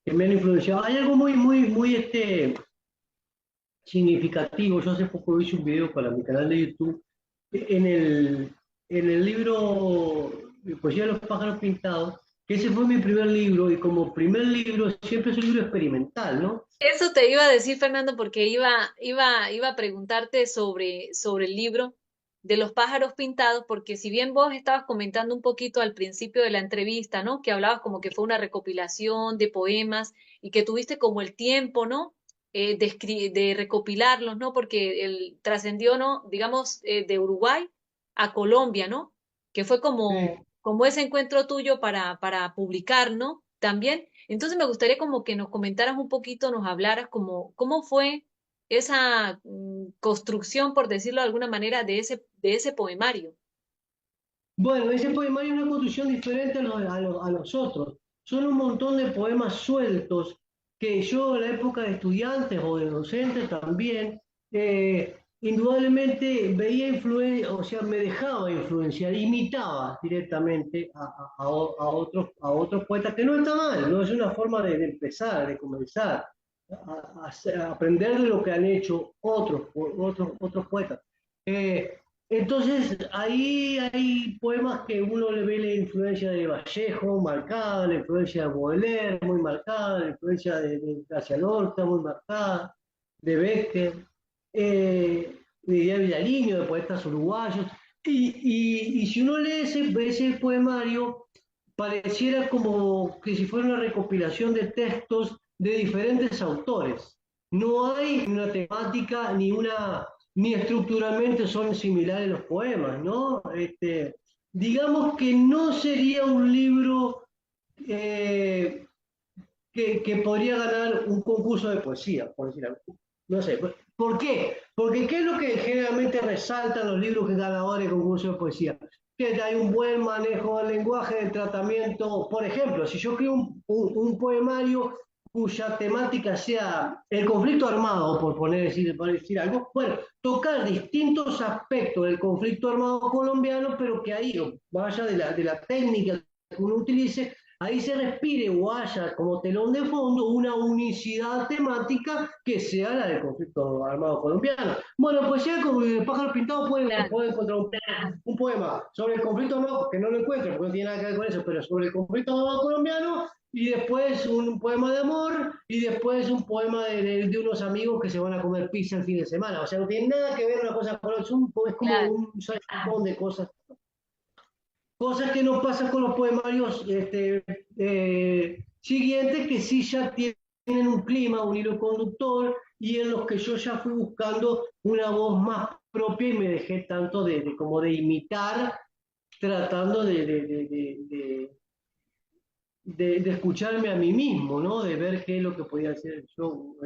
me han influenciado. Hay algo muy significativo. Yo hace poco hice un video para mi canal de YouTube. En el libro Poesía de los pájaros pintados, que ese fue mi primer libro, y como primer libro siempre es un libro experimental, ¿no? Eso te iba a decir, Fernando, porque iba a preguntarte sobre el libro de los pájaros pintados, porque si bien vos estabas comentando un poquito al principio de la entrevista, ¿no? Que hablabas como que fue una recopilación de poemas y que tuviste como el tiempo, ¿no? De recopilarlos, ¿no? Porque él trascendió, ¿no? Digamos, de Uruguay a Colombia, ¿no? Que fue Sí. como ese encuentro tuyo para publicar, ¿no? También. Entonces me gustaría como que nos comentaras un poquito, nos hablaras como cómo fue esa construcción, por decirlo de alguna manera, de ese poemario. Bueno, ese poemario es una construcción diferente a los otros. Son un montón de poemas sueltos que yo en la época de estudiantes o de docentes también, indudablemente veía influencia, o sea, me dejaba influenciar, imitaba directamente a otros poetas, que no está mal, no es una forma de empezar, de comenzar, a aprender de lo que han hecho otros poetas. Eh, entonces, ahí hay poemas que uno le ve la influencia de Vallejo marcada, la influencia de Baudelaire muy marcada, la influencia de García Lorca muy marcada, de Becker, de Díaz Villalino, de poetas uruguayos. Y si uno lee ese poemario, pareciera como que si fuera una recopilación de textos de diferentes autores. No hay una temática ni estructuralmente son similares los poemas, ¿no? Digamos que no sería un libro eh, que podría ganar un concurso de poesía, por decir algo. No sé, ¿por qué? Porque ¿qué es lo que generalmente resaltan los libros que ganadores de concurso de poesía? Que hay un buen manejo del lenguaje, del tratamiento. Por ejemplo, si yo creo un poemario cuya temática sea el conflicto armado, por decir algo, bueno, tocar distintos aspectos del conflicto armado colombiano, pero que ahí vaya de la técnica que uno utilice, ahí se respire o haya como telón de fondo una unicidad temática que sea la del conflicto armado colombiano. Bueno, pues ya con el pájaro pintado Claro, puede encontrar un poema sobre el conflicto armado, que no lo encuentro porque no tiene nada que ver con eso, pero sobre el conflicto armado colombiano, y después un poema de amor, y después un poema de unos amigos que se van a comer pizza el fin de semana. O sea, no tiene nada que ver una cosa con otra, es como claro. un montón de cosas que no pasan con los poemarios siguientes, que sí ya tienen un clima, un hilo conductor, y en los que yo ya fui buscando una voz más propia y me dejé tanto como de imitar, tratando de escucharme a mí mismo, ¿no? De ver qué es lo que podía hacer yo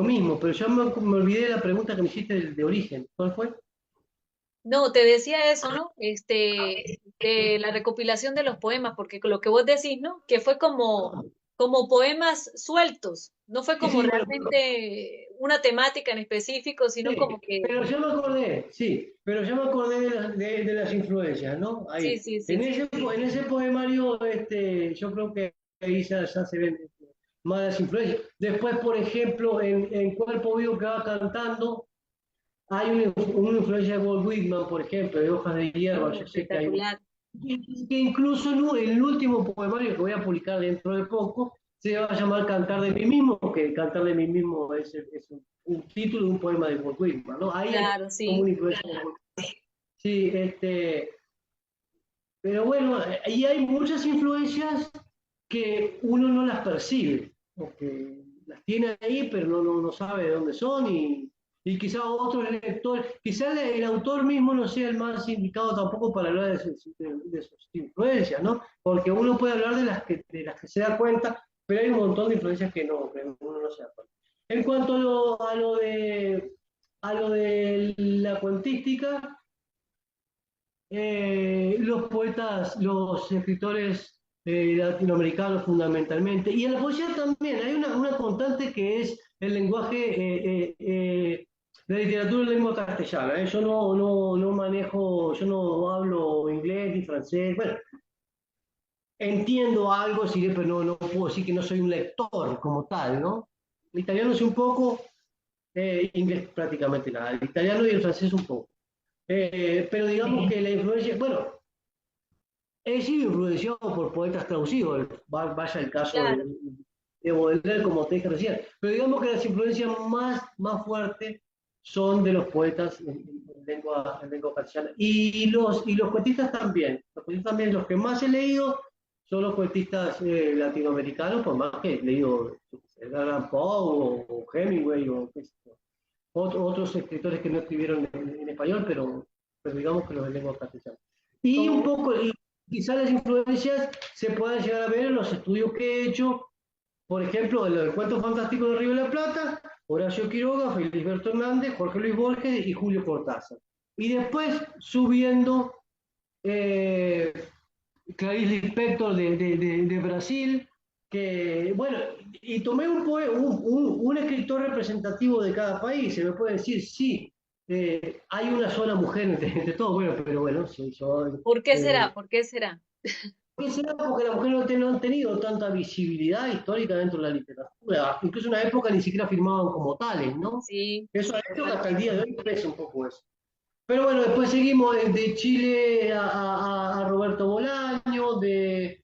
mismo. Pero ya me olvidé de la pregunta que me hiciste de origen. ¿Cuál fue? No, te decía eso, ¿no? De la recopilación de los poemas, porque lo que vos decís, ¿no? Que fue como poemas sueltos, no fue Sí, como sí, bueno, realmente una temática en específico, sino sí, como que, pero ya me acordé, sí, pero ya me acordé de las influencias, ¿no? sí, Ahí. sí, En sí, ese poemario, yo creo que ahí ya se ven más las influencias. Después, por ejemplo, en Cuerpo Vivo que va cantando, hay una influencia de Walt Whitman, por ejemplo, de Hojas de Hierba. Yo sé que hay espectacular. que incluso el último poemario que voy a publicar dentro de poco se va a llamar Cantar de mí mismo, que Cantar de mí mismo es un título de un poema de Walt Whitman, ¿no? Ahí hay Claro, como una sí. influencia. Sí, pero bueno, ahí hay muchas influencias que uno no las percibe, o que las tiene ahí, pero no sabe de dónde son, y quizá otros lectores, quizá el autor mismo no sea el más indicado tampoco para hablar de sus influencias, ¿no? Porque uno puede hablar de las que se da cuenta, pero hay un montón de influencias que uno no se da cuenta. En cuanto a lo de la cuentística, los poetas, los escritores latinoamericanos fundamentalmente, y en la poesía también hay una constante que es el lenguaje, la literatura en lengua castellana. Yo no manejo, yo no hablo inglés ni francés, bueno, entiendo algo, sí, pero no puedo decir que no soy un lector como tal, ¿no? El italiano es un poco, inglés prácticamente nada, el italiano y el francés un poco. Pero digamos que la influencia, bueno, he sido influenciado por poetas traducidos, vaya el caso Claro. de Baudelaire, como te dije recién, pero digamos que las influencias más fuertes son de los poetas en lengua castellana. Y los cuentistas también, los que más he leído son los cuentistas latinoamericanos, por más que he leído Edgar Allan Poe o Hemingway o qué sé yo, otros escritores que no escribieron en español, pero digamos que los de lengua castellana. Y un Oh, poco, y quizás las influencias se puedan llegar a ver en los estudios que he hecho, por ejemplo, en el cuento fantástico de Río de la Plata, Horacio Quiroga, Felisberto Hernández, Jorge Luis Borges y Julio Cortázar. Y después subiendo eh, Clarice Lispector de Brasil, que, bueno, y tomé un escritor representativo de cada país, se me puede decir, sí, hay una sola mujer entre todos, bueno, pero bueno, sí, ¿por qué eh, será? ¿Por qué será? ¿qué será? Porque las mujeres no han tenido tanta visibilidad histórica dentro de la literatura, incluso en una época ni siquiera firmaban como tales, ¿no? Sí, Eso hasta el día de totalmente. hoy pesa un poco eso. Pero bueno, después seguimos de Chile a Roberto Bolaño, de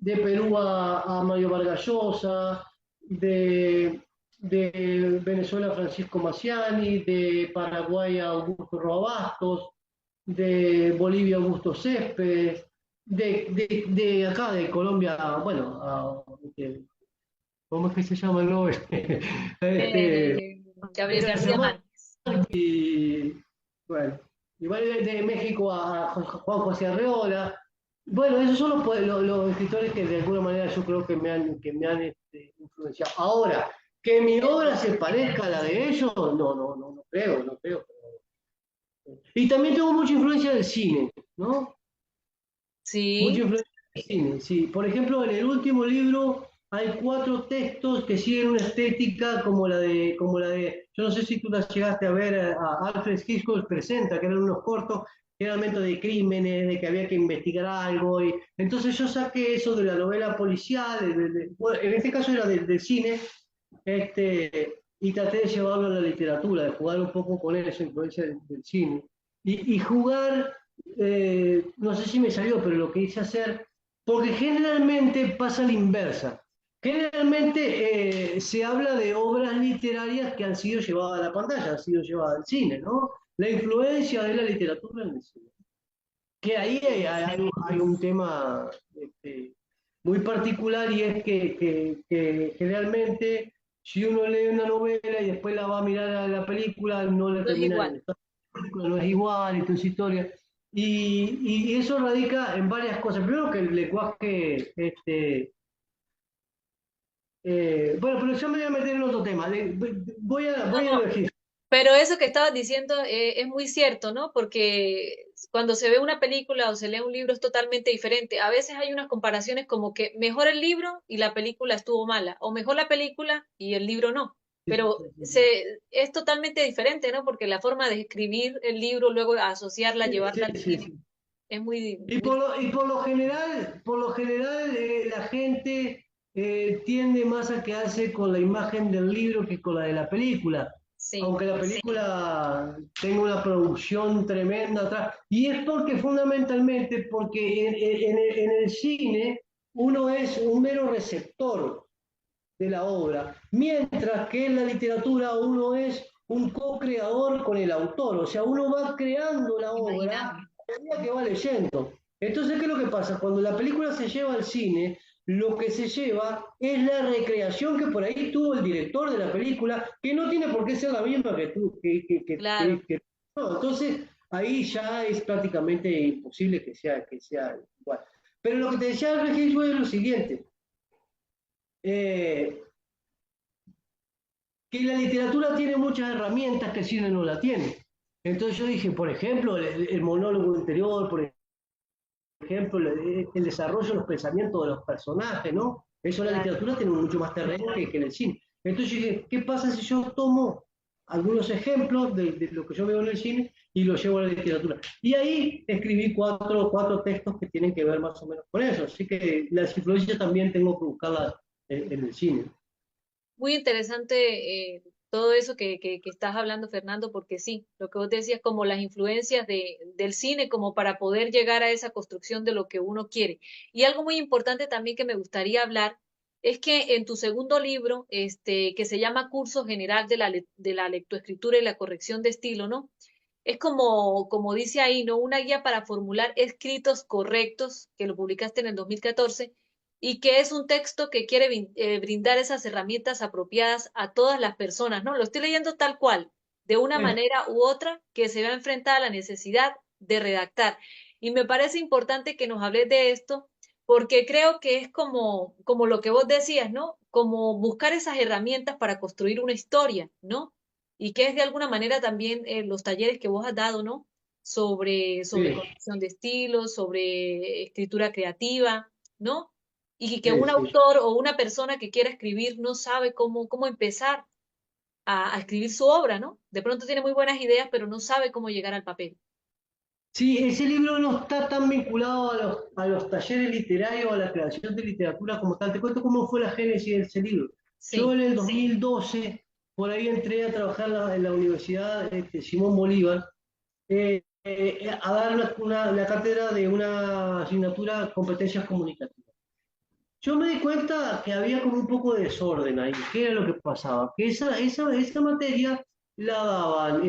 Perú a Mario Vargas Llosa, de Venezuela a Francisco Maciani, de Paraguay a Augusto Roabastos, de Bolivia a Augusto Céspedes, de acá de Colombia, bueno, ¿cómo es que se llama el nombre? Este, Gabriel García Márquez. y bueno, igual de México a Juan José Arreola. Bueno, esos son los escritores que de alguna manera yo creo que me han influenciado. Ahora, que mi obra se parezca a la de ellos, no creo, no creo. Y también tengo mucha influencia del cine, ¿no? Mucha Sí, influencia del cine, sí. Por ejemplo, en el último libro hay 4 textos que siguen una estética como la de, yo no sé si tú las llegaste a ver, a Alfred Hitchcock presenta, que eran unos cortos, generalmente de crímenes, de que había que investigar algo, y entonces yo saqué eso de la novela policial, bueno, en este caso era del cine, y traté de llevarlo a la literatura, de jugar un poco con esa influencia del cine, y jugar no sé si me salió, pero lo que hice hacer, porque generalmente pasa la inversa. Generalmente se habla de obras literarias que han sido llevadas a la pantalla, han sido llevadas al cine, ¿no? La influencia de la literatura en el cine. Que ahí hay un tema muy particular y es que generalmente si uno lee una novela y después la va a mirar a la película, no le no es termina de igual. gustar, no es igual y toda esa historia. Y eso radica en varias cosas. Primero que el lenguaje, bueno, pero yo me voy a meter en otro tema. No, Voy a no, elegir. pero eso que estabas diciendo es muy cierto, ¿no? Porque cuando se ve una película o se lee un libro es totalmente diferente. A veces hay unas comparaciones como que mejor el libro y la película estuvo mala, o mejor la película y el libro no. Pero es totalmente diferente, ¿no? Porque la forma de escribir el libro, luego asociarla, Sí, llevarla al sí, cine, sí. es muy, Y muy... por lo general la gente tiende más a quedarse con la imagen del libro que con la de la película, Sí, aunque la película tenga una producción tremenda atrás. Y es porque fundamentalmente, porque en el cine uno es un mero receptor de la obra, mientras que en la literatura uno es un co-creador con el autor, o sea, uno va creando la obra imaginando. a medida que va leyendo. Entonces, ¿qué es lo que pasa? Cuando la película se lleva al cine, lo que se lleva es la recreación que por ahí tuvo el director de la película, que no tiene por qué ser la misma que tú, Claro. no. Entonces, ahí ya es prácticamente imposible que sea igual. Pero lo que te decía Regis es lo siguiente, eh, que la literatura tiene muchas herramientas que el cine no la tiene. Entonces yo dije, por ejemplo, el monólogo interior, por ejemplo, el desarrollo de los pensamientos de los personajes, ¿no? Eso en la Claro. literatura tiene mucho más terreno que en el cine. Entonces yo dije, ¿qué pasa si yo tomo algunos ejemplos de lo que yo veo en el cine y lo llevo a la literatura? Y ahí escribí cuatro textos que tienen que ver más o menos con eso. Así que las influencias también tengo que buscarlas en el cine. Muy interesante todo eso que estás hablando, Fernando, porque sí, lo que vos decías, como las influencias del cine, como para poder llegar a esa construcción de lo que uno quiere. Y algo muy importante también que me gustaría hablar es que en tu segundo libro, que se llama Curso General de la Lectoescritura y la Corrección de Estilo, ¿no? Es como dice ahí, ¿no? Una guía para formular escritos correctos, que lo publicaste en el 2014 y que es un texto que quiere brindar esas herramientas apropiadas a todas las personas, ¿no? Lo estoy leyendo tal cual, de una Eh, manera u otra, que se va a enfrentar a la necesidad de redactar. Y me parece importante que nos hables de esto, porque creo que es como lo que vos decías, ¿no? Como buscar esas herramientas para construir una historia, ¿no? Y que es de alguna manera también los talleres que vos has dado, ¿no? Sobre sí, corrección de estilos, sobre escritura creativa, ¿no? Y que sí, un sí. autor o una persona que quiera escribir no sabe cómo empezar a escribir su obra, ¿no? De pronto tiene muy buenas ideas, pero no sabe cómo llegar al papel. Sí, ese libro no está tan vinculado a los talleres literarios, a la creación de literatura como tal. Te cuento cómo fue la génesis de ese libro. Yo Sí, en el 2012, por ahí entré a trabajar en la Universidad Simón Bolívar, a dar la cátedra de una asignatura competencias comunicativas. Yo me di cuenta que había como un poco de desorden ahí. ¿Qué era lo que pasaba? Que esa materia la daban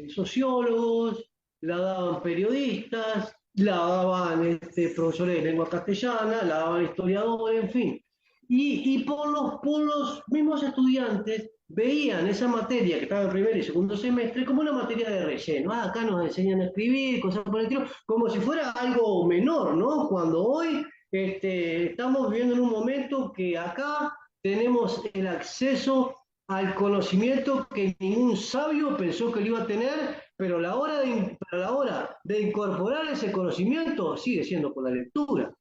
sociólogos, la daban periodistas, la daban profesores de lengua castellana, la daban historiadores, en fin. Y por los mismos estudiantes veían esa materia que estaba en primer y segundo semestre como una materia de relleno. Ah, acá nos enseñan a escribir, cosas por el estilo, como si fuera algo menor, ¿no? Cuando hoy estamos viviendo en un momento que acá tenemos el acceso al conocimiento que ningún sabio pensó que lo iba a tener, pero a la hora de incorporar ese conocimiento sigue siendo por la lectura.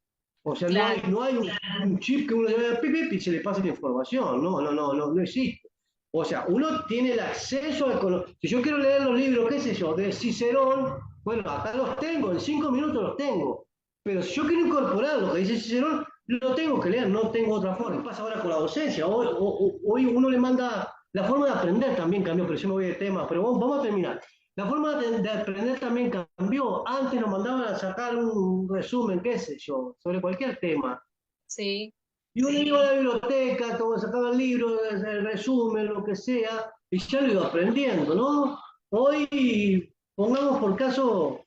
O sea, claro, no hay un chip que uno le vaya a pip y se le pase la información. No existe. O sea, uno tiene el acceso al conocimiento. Si yo quiero leer los libros, qué sé yo, de Cicerón, bueno, acá los tengo, en 5 minutos los tengo. Pero si yo quiero incorporar lo que dice Cicerón, lo tengo que leer, no tengo otra forma. ¿Qué pasa ahora con la docencia? Hoy uno le manda, la forma de aprender también cambió, pero yo me voy de tema, pero vamos a terminar. La forma de aprender también cambió. Antes nos mandaban a sacar un resumen, qué sé yo, sobre cualquier tema. sí, Y uno iba a la biblioteca, todo, sacaba el libro, el resumen, lo que sea, y ya lo iba aprendiendo, ¿no? Hoy, pongamos por caso,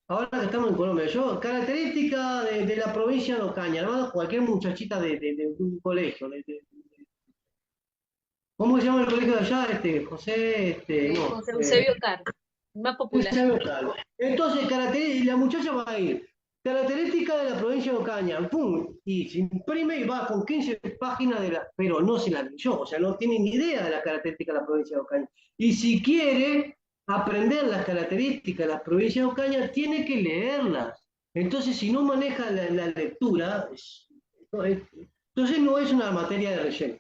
ahora que estamos en Colombia, yo, característica de la provincia de Ocaña, ¿no? Cualquier muchachita de un colegio, ¿cómo se llama el colegio de allá? José, no, José Eusebio Caro, más popular. entonces, la muchacha va a ir. Característica de la provincia de Ocaña, ¡pum! Y se imprime y va con 15 páginas pero no se la leyó, o sea, no tiene ni idea de las características de la provincia de Ocaña. Y si quiere aprender las características de la provincia de Ocaña, tiene que leerlas. Entonces, si no maneja la lectura, entonces no es una materia de relleno.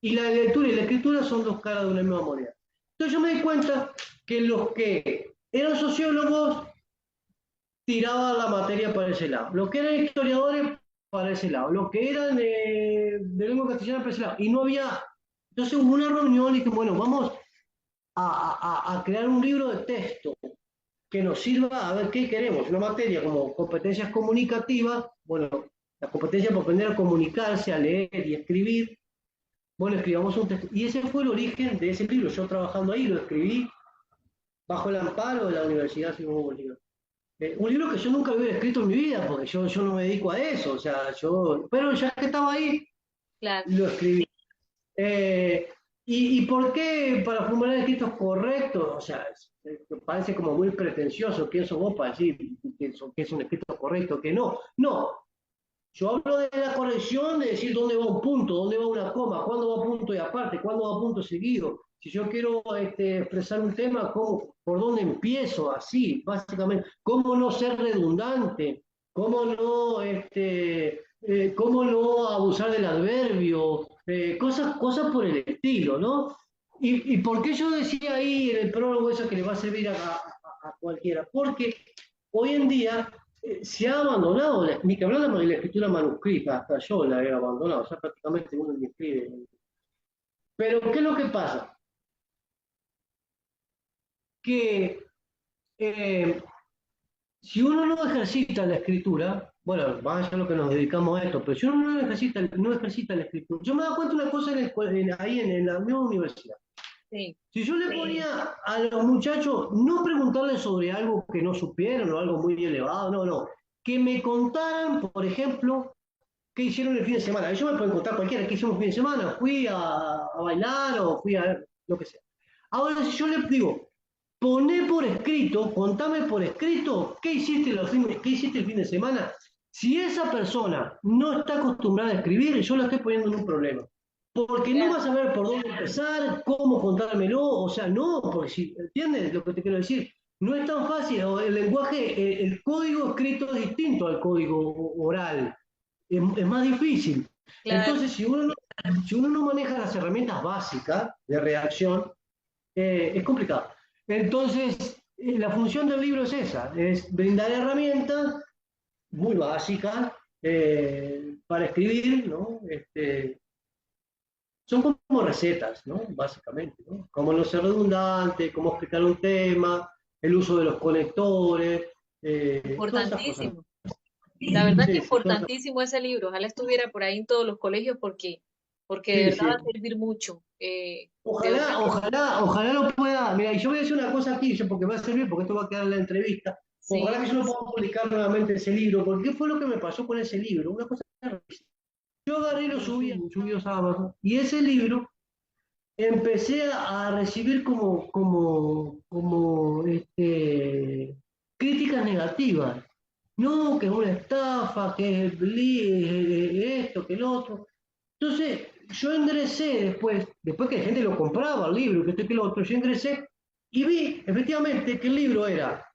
Y la lectura y la escritura son dos caras de una misma moneda. Entonces yo me di cuenta que los que eran sociólogos tiraban la materia para ese lado, los que eran historiadores para ese lado, los que eran de lengua castellana para ese lado. Y no había... Entonces hubo una reunión y dije, bueno, vamos a crear un libro de texto que nos sirva a ver qué queremos. Una materia como competencias comunicativas, bueno, la competencia para aprender a comunicarse, a leer y escribir. Bueno, escribamos un texto. Y ese fue el origen de ese libro. Yo trabajando ahí lo escribí bajo el amparo de la Universidad Simón Bolívar. Un libro que yo nunca hubiera escrito en mi vida, porque yo no me dedico a eso, o sea, pero ya que estaba ahí, Claro, lo escribí. Eh, y por qué para formular escritos correctos? O sea, parece como muy pretencioso. ¿Quién sos vos para decir que es un escrito correcto, que no? No, yo hablo de la corrección, de decir dónde va un punto, dónde va una coma, cuándo va punto y aparte, cuándo va punto seguido. Si yo quiero expresar un tema, ¿por dónde empiezo? Así, básicamente. ¿Cómo no ser redundante? ¿Cómo no abusar del adverbio? Cosas por el estilo, ¿no? ¿Y por qué yo decía ahí en el prólogo eso que le va a servir a cualquiera? Porque hoy en día se ha abandonado, ni que hablamos de la escritura manuscrita, hasta yo la he abandonado, o sea, prácticamente uno ni escribe. Pero, ¿qué es lo que pasa? Que eh, si uno no ejercita la escritura, bueno, vaya a lo que nos dedicamos a esto, pero si uno no ejercita la escritura, yo me doy cuenta de una cosa ahí en la misma universidad. sí, Si yo le ponía a los muchachos no preguntarles sobre algo que no supieron o algo muy elevado, no, no, que me contaran, por ejemplo, qué hicieron el fin de semana. Yo me pueden contar cualquiera, qué hicimos el fin de semana, fui a bailar o fui a lo que sea. Ahora, si yo le digo, poné por escrito, contame por escrito qué hiciste el fin de semana. Si esa persona no está acostumbrada a escribir, yo la estoy poniendo en un problema. Porque no claro, vas a saber por dónde empezar, cómo contármelo, o sea, no, porque si, ¿entiendes lo que te quiero decir? No es tan fácil, el lenguaje, el código escrito es distinto al código oral, es más difícil. claro. Entonces, si uno no maneja las herramientas básicas de redacción, es complicado. Entonces, la función del libro es esa, es brindar herramientas muy básicas para escribir, ¿no? Son como recetas, ¿no? Básicamente, ¿no? Cómo no ser redundante, cómo explicar un tema, el uso de los conectores, todas esas cosas. Importantísimo. La verdad que Sí, sí, todas esas. importantísimo ese libro. Ojalá estuviera por ahí en todos los colegios porque de Sí, verdad va sí. a servir mucho. De verdad Ojalá, que ojalá, ojalá lo pueda. Mira, y yo voy a decir una cosa aquí, porque me va a servir, porque esto va a quedar en la entrevista. Ojalá sí, que yo lo pueda publicar nuevamente ese libro, porque ¿qué fue lo que me pasó con ese libro? Una cosa. Yo agarré y lo subí a Amazon, y ese libro empecé a recibir como críticas negativas. No, que es una estafa, que es esto, que el otro. Entonces, yo ingresé después que la gente lo compraba el libro, que esto y que lo otro, yo ingresé y vi efectivamente que el libro era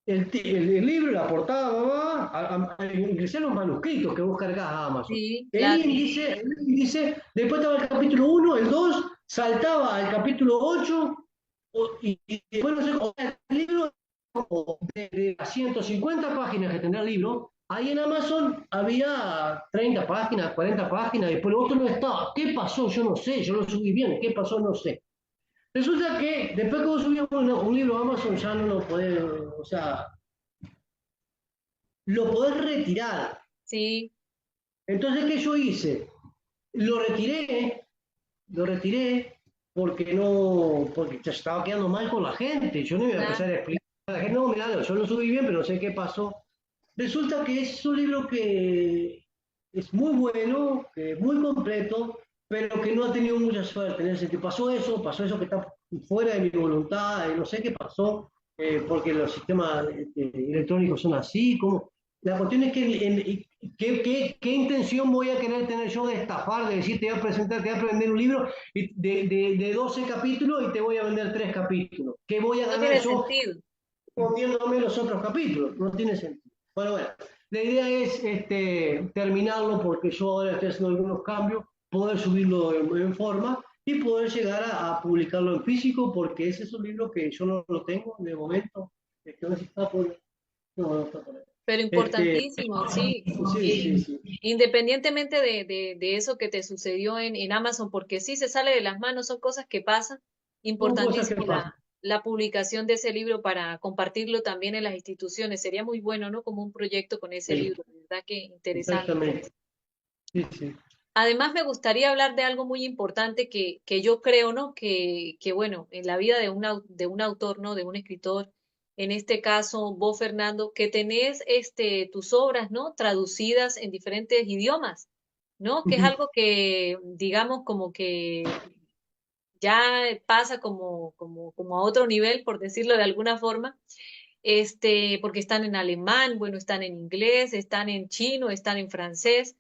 el libro, la portada, ingresé a los manuscritos que vos cargás a Amazon. sí, El claro. índice, el índice, después estaba el capítulo 1, el 2, saltaba al capítulo 8, y después no sé, el libro de 150 páginas que tendrá el libro, ahí en Amazon había 30 páginas, 40 páginas, después lo otro no estaba. ¿Qué pasó? Yo no sé, yo lo subí bien, ¿qué pasó? No sé. Resulta que después que vos subís un libro a Amazon ya no lo podés, o sea, lo podés retirar. Sí, Entonces, ¿qué yo hice? Lo retiré, lo retiré porque ya estaba quedando mal con la gente. Yo no iba a claro. empezar a explicar a la gente, no, mira, yo lo subí bien, pero no sé qué pasó. Resulta que es un libro que es muy bueno, que es muy completo, pero que no ha tenido mucha suerte. En ese que pasó eso que está fuera de mi voluntad, no sé qué pasó, porque los sistemas electrónicos son así, como. La cuestión es que ¿qué intención voy a querer tener yo de estafar, de decir, te voy a presentar, te voy a vender un libro de 12 capítulos y te voy a vender 3 capítulos? ¿Qué voy a No ganar tiene yo sentido. poniéndome los otros capítulos? No tiene sentido. Bueno, la idea es terminarlo porque yo ahora estoy haciendo algunos cambios, poder subirlo en forma y poder llegar a publicarlo en físico, porque ese es un libro que yo no lo tengo de momento. No sé si está por, no está por ahí. Pero Este, importantísimo, sí. sí, sí, sí. Independientemente de eso que te sucedió en Amazon, porque sí se sale de las manos, son cosas que pasan. Son cosas que Importantísimo pasan. la publicación de ese libro para compartirlo también en las instituciones. Sería muy bueno, ¿no? Como un proyecto con ese Sí, libro, de verdad que interesante. exactamente. Sí, sí. Además, me gustaría hablar de algo muy importante que yo creo, ¿no? Que bueno, en la vida de un autor, ¿no? De un escritor, en este caso vos, Fernando, que tenés tus obras, ¿no? Traducidas en diferentes idiomas, ¿no? Que es Ujú. algo que, digamos, como que ya pasa como a otro nivel, por decirlo de alguna forma, porque están en alemán, bueno, están en inglés, están en chino, están en francés.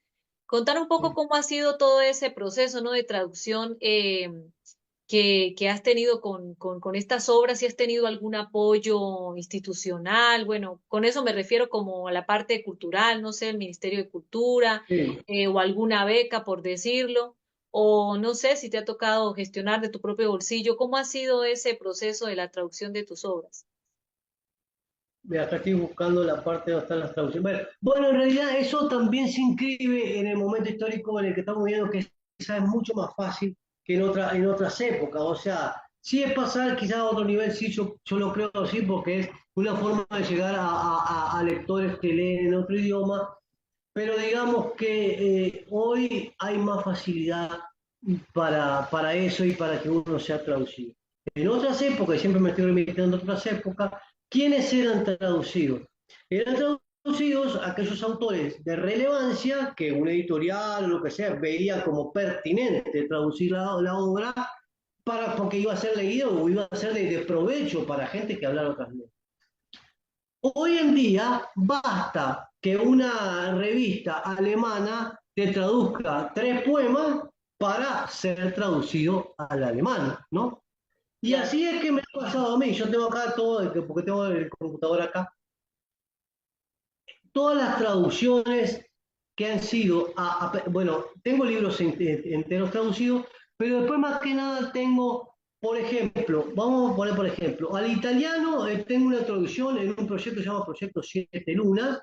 Contar un poco cómo ha sido todo ese proceso, ¿no? De traducción que has tenido con estas obras, si has tenido algún apoyo institucional, bueno, con eso me refiero como a la parte cultural, no sé, el Ministerio de Cultura, Sí. o alguna beca, por decirlo, o no sé si te ha tocado gestionar de tu propio bolsillo, ¿cómo ha sido ese proceso de la traducción de tus obras? Mira, acá estoy buscando la parte donde están las traducciones. Bueno, en realidad eso también se inscribe en el momento histórico en el que estamos viviendo, que quizás es mucho más fácil que en otras épocas. O sea, sí es pasar quizás a otro nivel, sí, yo lo creo sí, porque es una forma de llegar a lectores que leen en otro idioma, pero digamos que hoy hay más facilidad para eso y para que uno sea traducido. En otras épocas, y siempre me estoy remitiendo a otras épocas, ¿quiénes eran traducidos? Eran traducidos aquellos autores de relevancia que un editorial o lo que sea veía como pertinente traducir la obra porque iba a ser leído o iba a ser de provecho para gente que hablara otras lenguas. Hoy en día basta que una revista alemana te traduzca 3 poemas para ser traducido al alemán, ¿no? Y Claro. así es que me ha pasado a mí. Yo tengo acá todo, porque tengo el computador acá, todas las traducciones que han sido, bueno, tengo libros enteros traducidos, pero después más que nada tengo, por ejemplo, vamos a poner por ejemplo, al italiano tengo una traducción en un proyecto que se llama Proyecto Siete Lunas,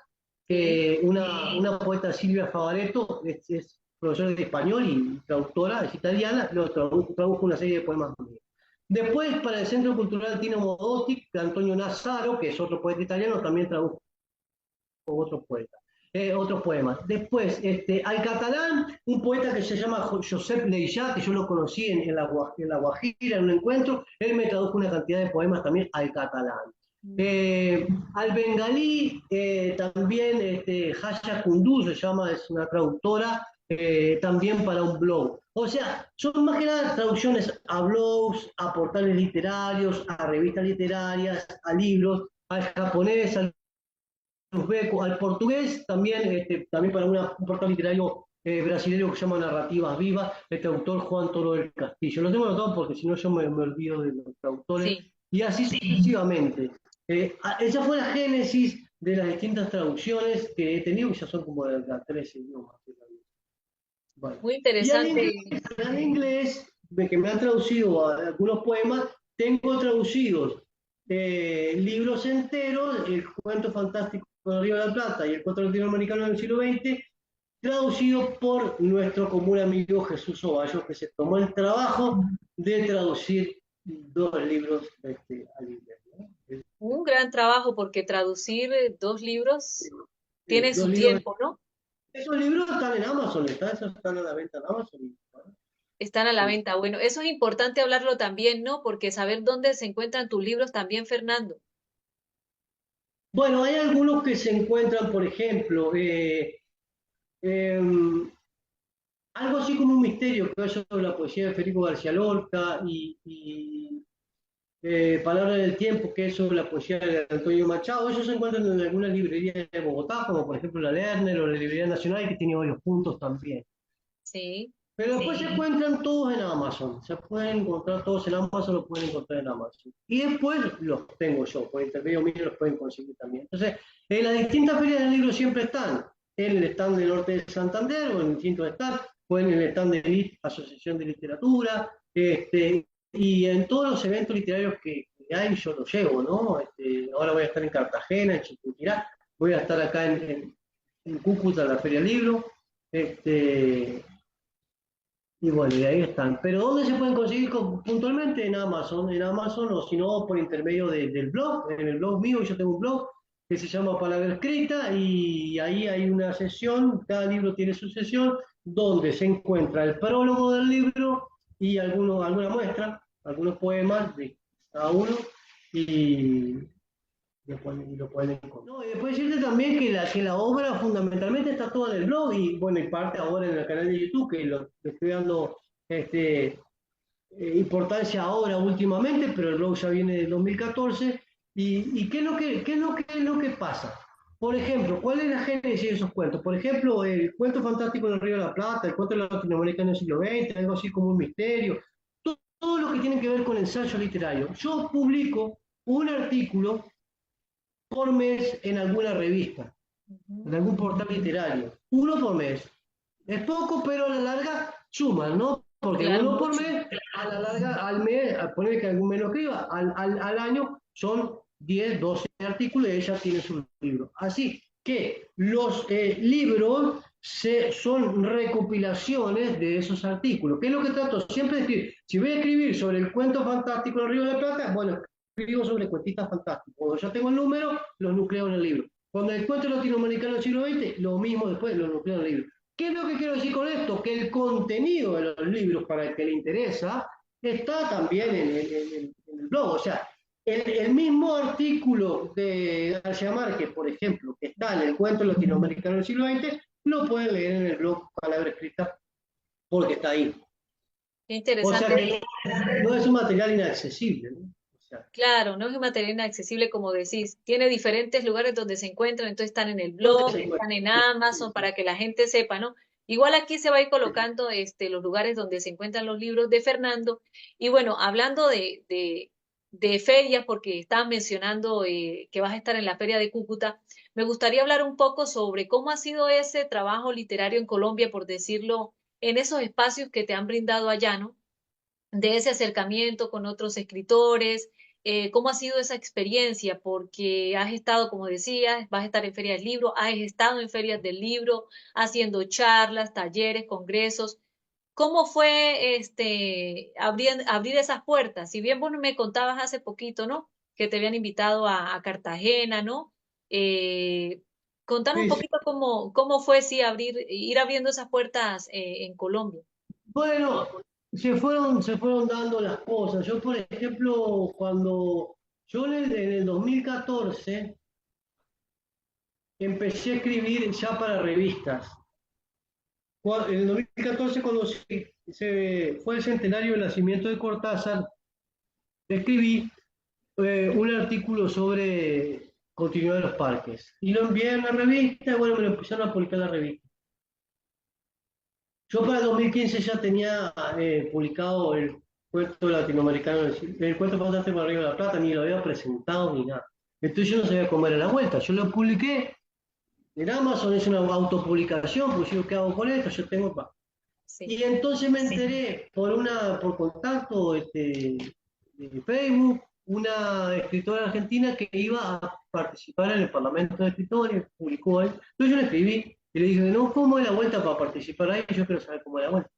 Sí. que una poeta, Silvia Favaretto, es profesora de español y traductora, es italiana, lo tradujo una serie de poemas míos. Después, para el Centro Cultural Tino Modotti, de Antonio Nazaro, que es otro poeta italiano, también tradujo otros poetas. Otros poemas. Después, al catalán, un poeta que se llama Josep Leijá, que yo lo conocí en la Guajira, en un encuentro, él me tradujo una cantidad de poemas también al catalán. Mm. Al bengalí, también Haya Kundu se llama, es una traductora, también para un blog. O sea, son más que nada traducciones a blogs, a portales literarios, a revistas literarias, a libros, al japonés, al uzbeco, al portugués, también, también para un portal literario brasileño que se llama Narrativas Vivas, el traductor Juan Toro del Castillo. Lo tengo anotado porque si no yo me olvido de los traductores, Sí. y así sucesivamente. Esa fue la génesis de las distintas traducciones que he tenido, que ya son como de 13 idiomas. Bueno. Muy Y interesante. al inglés, que me han traducido algunos poemas, tengo traducidos libros enteros, El cuento fantástico de Río de la Plata y El cuento latinoamericano del siglo XX, traducido por nuestro común amigo Jesús Ovallo, que se tomó el trabajo de traducir 2 libros al inglés, ¿no? Un gran trabajo porque traducir 2 libros tiene Dos su libros. tiempo, ¿no? Esos libros están en Amazon, esos están a la venta en Amazon. ¿No? Están a la Sí. venta. Bueno, eso es importante hablarlo también, ¿no? Porque saber dónde se encuentran tus libros también, Fernando. Bueno, hay algunos que se encuentran, por ejemplo, eh, algo así como un misterio, que es sobre la poesía de Federico García Lorca y Palabra del Tiempo, que es sobre la poesía de Antonio Machado. Ellos se encuentran en algunas librerías de Bogotá, como por ejemplo la Lerner o la Librería Nacional, que tiene varios puntos también. Sí. Pero después se encuentran todos en Amazon. Se pueden encontrar todos en Amazon, los pueden encontrar en Amazon. Y después los tengo yo, por intermedio mío los pueden conseguir también. Entonces, en las distintas ferias del libro siempre están. En el stand del Norte de Santander o en distintos stands, o en el stand de LIT, Asociación de Literatura, y en todos los eventos literarios que hay yo los llevo, ¿no? Ahora voy a estar en Cartagena, en Chiquinquirá, voy a estar acá en Cúcuta, en la Feria del Libro, y bueno, y ahí están. Pero ¿dónde se pueden conseguir puntualmente? En Amazon o si no por intermedio del blog. En el blog mío, yo tengo un blog que se llama Palabra Escrita y ahí hay una sesión, cada libro tiene su sesión, donde se encuentra el prólogo del libro y alguna muestra, algunos poemas de cada uno. Y, lo pueden encontrar. No, y después decirte también que la obra fundamentalmente está toda en el blog y bueno, y parte ahora en el canal de YouTube, que lo que estoy dando este, importancia ahora últimamente, pero el blog ya viene del 2014. ¿Y qué es qué es lo que pasa? Por ejemplo, ¿cuál es la génesis de esos cuentos? Por ejemplo, el cuento fantástico del Río de la Plata, el cuento latinoamericano del siglo XX, algo así como un misterio, todo lo que tiene que ver con ensayo literario. Yo publico un artículo por mes en alguna revista, en algún portal literario. Uno por mes. Es poco, pero a la larga suma, ¿no? Porque Claro, uno por mucho. mes, a la larga, al mes, a poner que algún mes lo escriba, al año son 10 12 artículos y ella tiene su libro. Así que los libros son recopilaciones de esos artículos. ¿Qué es lo que trato siempre de escribir? Si voy a escribir sobre el cuento fantástico del Río de la Plata, bueno, escribo sobre cuentitas fantásticas. Cuando ya tengo el número, los nucleo en el libro. Cuando el cuento latinoamericano del siglo XX, lo mismo después, los nucleo en el libro. ¿Qué es lo que quiero decir con esto? Que el contenido de los libros, para el que le interesa, está también en el blog. O sea, el mismo artículo de García Márquez, por ejemplo, que está en el cuento latinoamericano del siglo XX, lo pueden leer en el blog Palabra Escrita porque está ahí. Qué O sea interesante. que no es un material inaccesible, ¿no? O sea, Claro, no es un material inaccesible como decís. Tiene diferentes lugares donde se encuentran, entonces están en el ¿dónde blog, se están encuentra? en Sí, Amazon sí, para que la gente sepa, ¿no? Igual aquí se va a ir colocando los lugares donde se encuentran los libros de Fernando. Y bueno, hablando de ferias, porque estabas mencionando que vas a estar en la Feria de Cúcuta, me gustaría hablar un poco sobre cómo ha sido ese trabajo literario en Colombia, por decirlo, en esos espacios que te han brindado allá, ¿no? De ese acercamiento con otros escritores, cómo ha sido esa experiencia, porque has estado, como decías, vas a estar en ferias del libro, has estado en ferias del libro, haciendo charlas, talleres, congresos. ¿Cómo fue abrir esas puertas? Si bien vos me contabas hace poquito, ¿no? Que te habían invitado a Cartagena, ¿no? Eh, Contanos un sí, sí. poquito cómo fue, sí, ir abriendo esas puertas en Colombia. Bueno, se fueron dando las cosas. Yo, por ejemplo, cuando yo en el 2014 empecé a escribir ya para revistas. En el 2014, cuando fue el centenario del nacimiento de Cortázar, escribí un artículo sobre continuidad de los parques. Y lo envié a una revista y bueno, me lo empezaron a publicar la revista. Yo para el 2015 ya tenía publicado el cuento latinoamericano, el cuento fantástico de Río de la Plata, ni lo había presentado ni nada. Entonces yo no sabía cómo era la vuelta. Yo lo publiqué en Amazon, es una autopublicación, pues yo, ¿qué hago con esto? Yo tengo... Sí. Y entonces me enteré por contacto de Facebook, una escritora argentina que iba a participar en el Parlamento de Escritores, publicó ahí. Entonces yo le escribí y le dije, no, ¿cómo es la vuelta para participar ahí? Yo quiero saber cómo es la vuelta.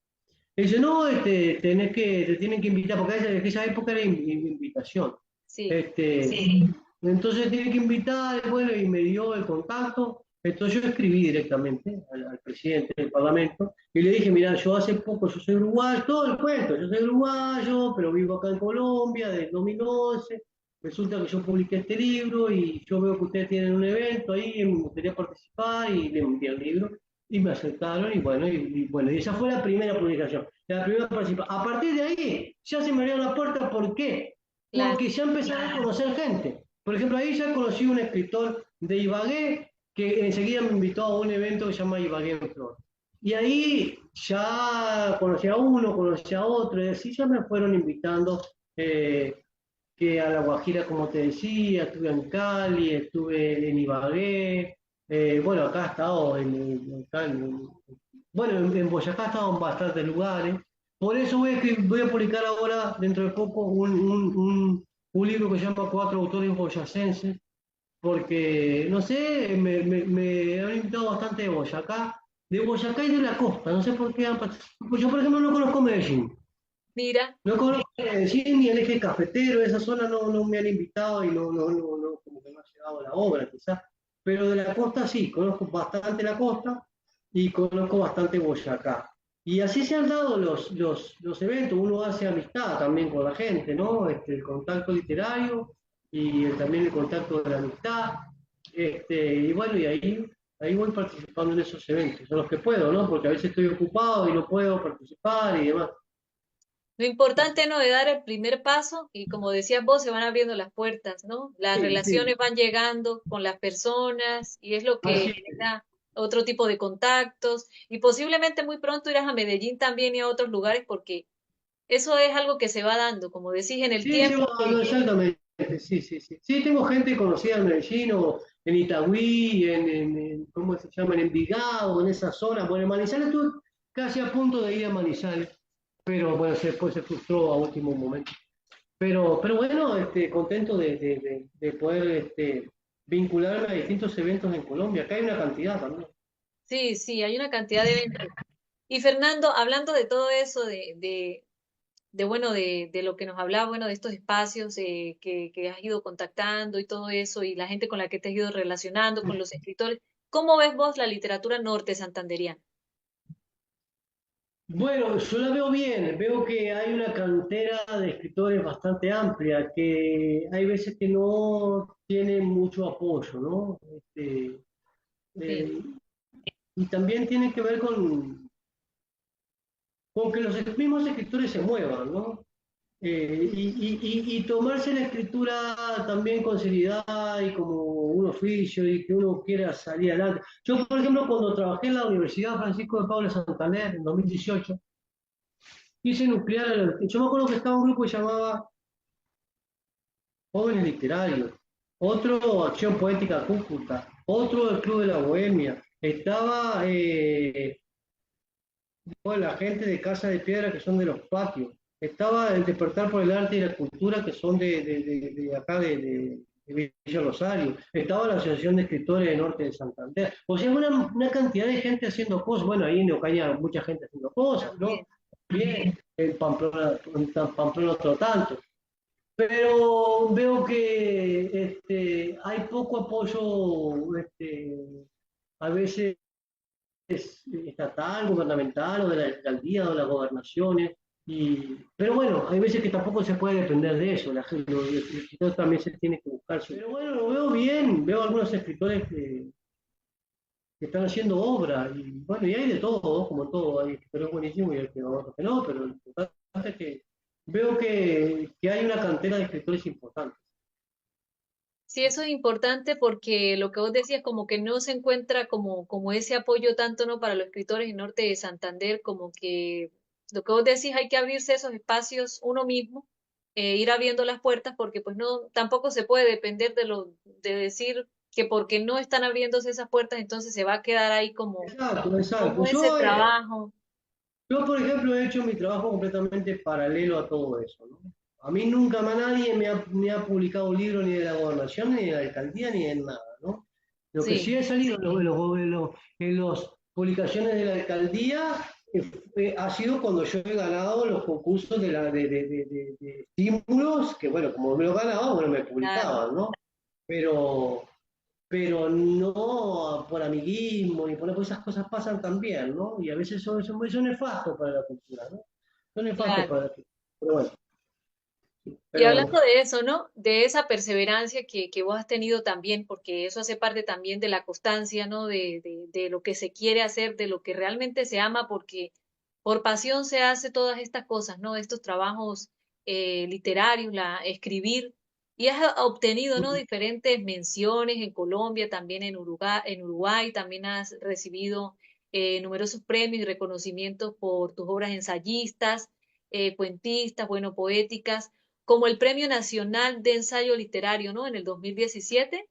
Y dice, no, te tienen que invitar, porque en aquella época era invitación. Sí. Sí. Entonces tiene que invitar, bueno, y me dio el contacto. Entonces yo escribí directamente al presidente del Parlamento y le dije, mira, yo hace poco, yo soy uruguayo, todo el cuento, yo soy uruguayo, pero vivo acá en Colombia desde 2011. Resulta que yo publiqué este libro y yo veo que ustedes tienen un evento ahí, y me gustaría participar y le envié el libro y me aceptaron y esa fue la primera publicación, la primera participación. A partir de ahí ya se me abrió la puerta, ¿por qué? Claro. Porque ya empezaba a conocer gente. Por ejemplo, ahí ya conocí un escritor de Ibagué que enseguida me invitó a un evento que se llama Ibagué en Flor. Y ahí ya conocí a uno, conocí a otro, y así ya me fueron invitando que a La Guajira, como te decía, estuve en Cali, estuve en Ibagué, bueno, acá he estado bueno, en Boyacá he estado en bastantes lugares. Por eso voy a publicar ahora, dentro de poco, un libro que se llama Cuatro autores boyacenses, porque, no sé, me han invitado bastante de Boyacá y de la costa, no sé por qué pues yo, por ejemplo, no conozco Medellín, Mira, no conozco Medellín ni el eje cafetero, esa zona no me han invitado y como que no ha llegado la obra, quizás, pero de la costa sí, conozco bastante la costa y conozco bastante Boyacá. Y así se han dado los eventos, uno hace amistad también con la gente, ¿no? El contacto literario y también el contacto de la amistad. Y bueno, ahí voy participando en esos eventos, son los que puedo, ¿no? Porque a veces estoy ocupado y no puedo participar y demás. Lo importante, ¿no?, de dar el primer paso y como decías vos, se van abriendo las puertas, ¿no? Las Sí, sí, relaciones van llegando con las personas y es lo que así es. genera otro tipo de contactos y posiblemente muy pronto irás a Medellín también y a otros lugares porque eso es algo que se va dando, como decís, en el Sí, tiempo. llevando, exactamente. Sí, sí, sí. Sí, tengo gente conocida en Medellín o en Itagüí, ¿cómo se llama? En Envigado, en esa zona. Bueno, en Manizales estuve casi a punto de ir a Manizales, pero bueno, después se frustró a último momento. Pero bueno, contento de poder vincularme a distintos eventos en Colombia. Acá hay una cantidad también. Sí, sí, hay una cantidad de eventos. Y Fernando, hablando de todo eso, bueno, de lo que nos hablaba, bueno, de estos espacios que has ido contactando y todo eso, y la gente con la que te has ido relacionando, con los escritores, ¿cómo ves vos la literatura norte santanderiana? Bueno, yo la veo bien, veo que hay una cantera de escritores bastante amplia, que hay veces que no tienen mucho apoyo, ¿no? Sí, Eh, y también tiene que ver con que los mismos escritores se muevan, ¿no? Y tomarse la escritura también con seriedad y como un oficio y que uno quiera salir adelante. Yo, por ejemplo, cuando trabajé en la Universidad Francisco de Paula Santander en 2018, quise nuclear, yo me acuerdo que estaba un grupo que se llamaba Jóvenes Literarios, otro Acción Poética Cúcuta, otro el Club de la Bohemia, estaba bueno, la gente de Casa de Piedra que son de los patios, estaba el Despertar por el Arte y la Cultura que son de acá de Villa Rosario, estaba la Asociación de Escritores de Norte de Santander, o sea, una cantidad de gente haciendo cosas, bueno, ahí en Ocaña mucha gente haciendo cosas, también. ¿no? Bien, en Pamplona otro tanto, pero veo que hay poco apoyo a veces estatal, gubernamental o de la alcaldía o de las gobernaciones. Pero bueno, hay veces que tampoco se puede depender de eso, los escritores también se tiene que buscar su... Pero bueno, lo veo bien, veo algunos escritores que están haciendo obra y bueno, y hay de todo, como todo, hay escritores buenísimos y hay que otros que no, pero lo importante es que veo que hay una cantera de escritores importantes. Sí, eso es importante porque lo que vos decías, como que no se encuentra como ese apoyo tanto, ¿no?, para los escritores en Norte de Santander, como que lo que vos decís, hay que abrirse esos espacios uno mismo, ir abriendo las puertas, porque pues no, tampoco se puede depender de decir que porque no están abriéndose esas puertas, entonces se va a quedar ahí Exacto, exacto. como ese trabajo. Yo, por ejemplo, he hecho mi trabajo completamente paralelo a todo eso, ¿no? A mí nunca más nadie me ha publicado un libro ni de la gobernación, ni de la alcaldía, ni de nada, ¿no? Lo que sí Sí, he salido en las publicaciones de la alcaldía ha sido cuando yo he ganado los concursos de estímulos, que bueno, como me lo ganaba, bueno, me claro. publicaban, ¿no? Pero, pero no por amiguismo ni por pues esas cosas pasan también, ¿no? Y a veces eso es nefasto para la cultura, ¿no? Son nefastos Claro. para la cultura. Pero bueno, Y pero hablando bueno. de eso, ¿no? De esa perseverancia que vos has tenido también, porque eso hace parte también de la constancia, ¿no? De lo que se quiere hacer, de lo que realmente se ama, porque por pasión se hace todas estas cosas, ¿no? Estos trabajos literarios, escribir, y has obtenido, ¿no?, diferentes menciones en Colombia, también en Uruguay también has recibido numerosos premios y reconocimientos por tus obras ensayistas, cuentistas, bueno, poéticas como el Premio Nacional de Ensayo Literario, ¿no?, en el 2017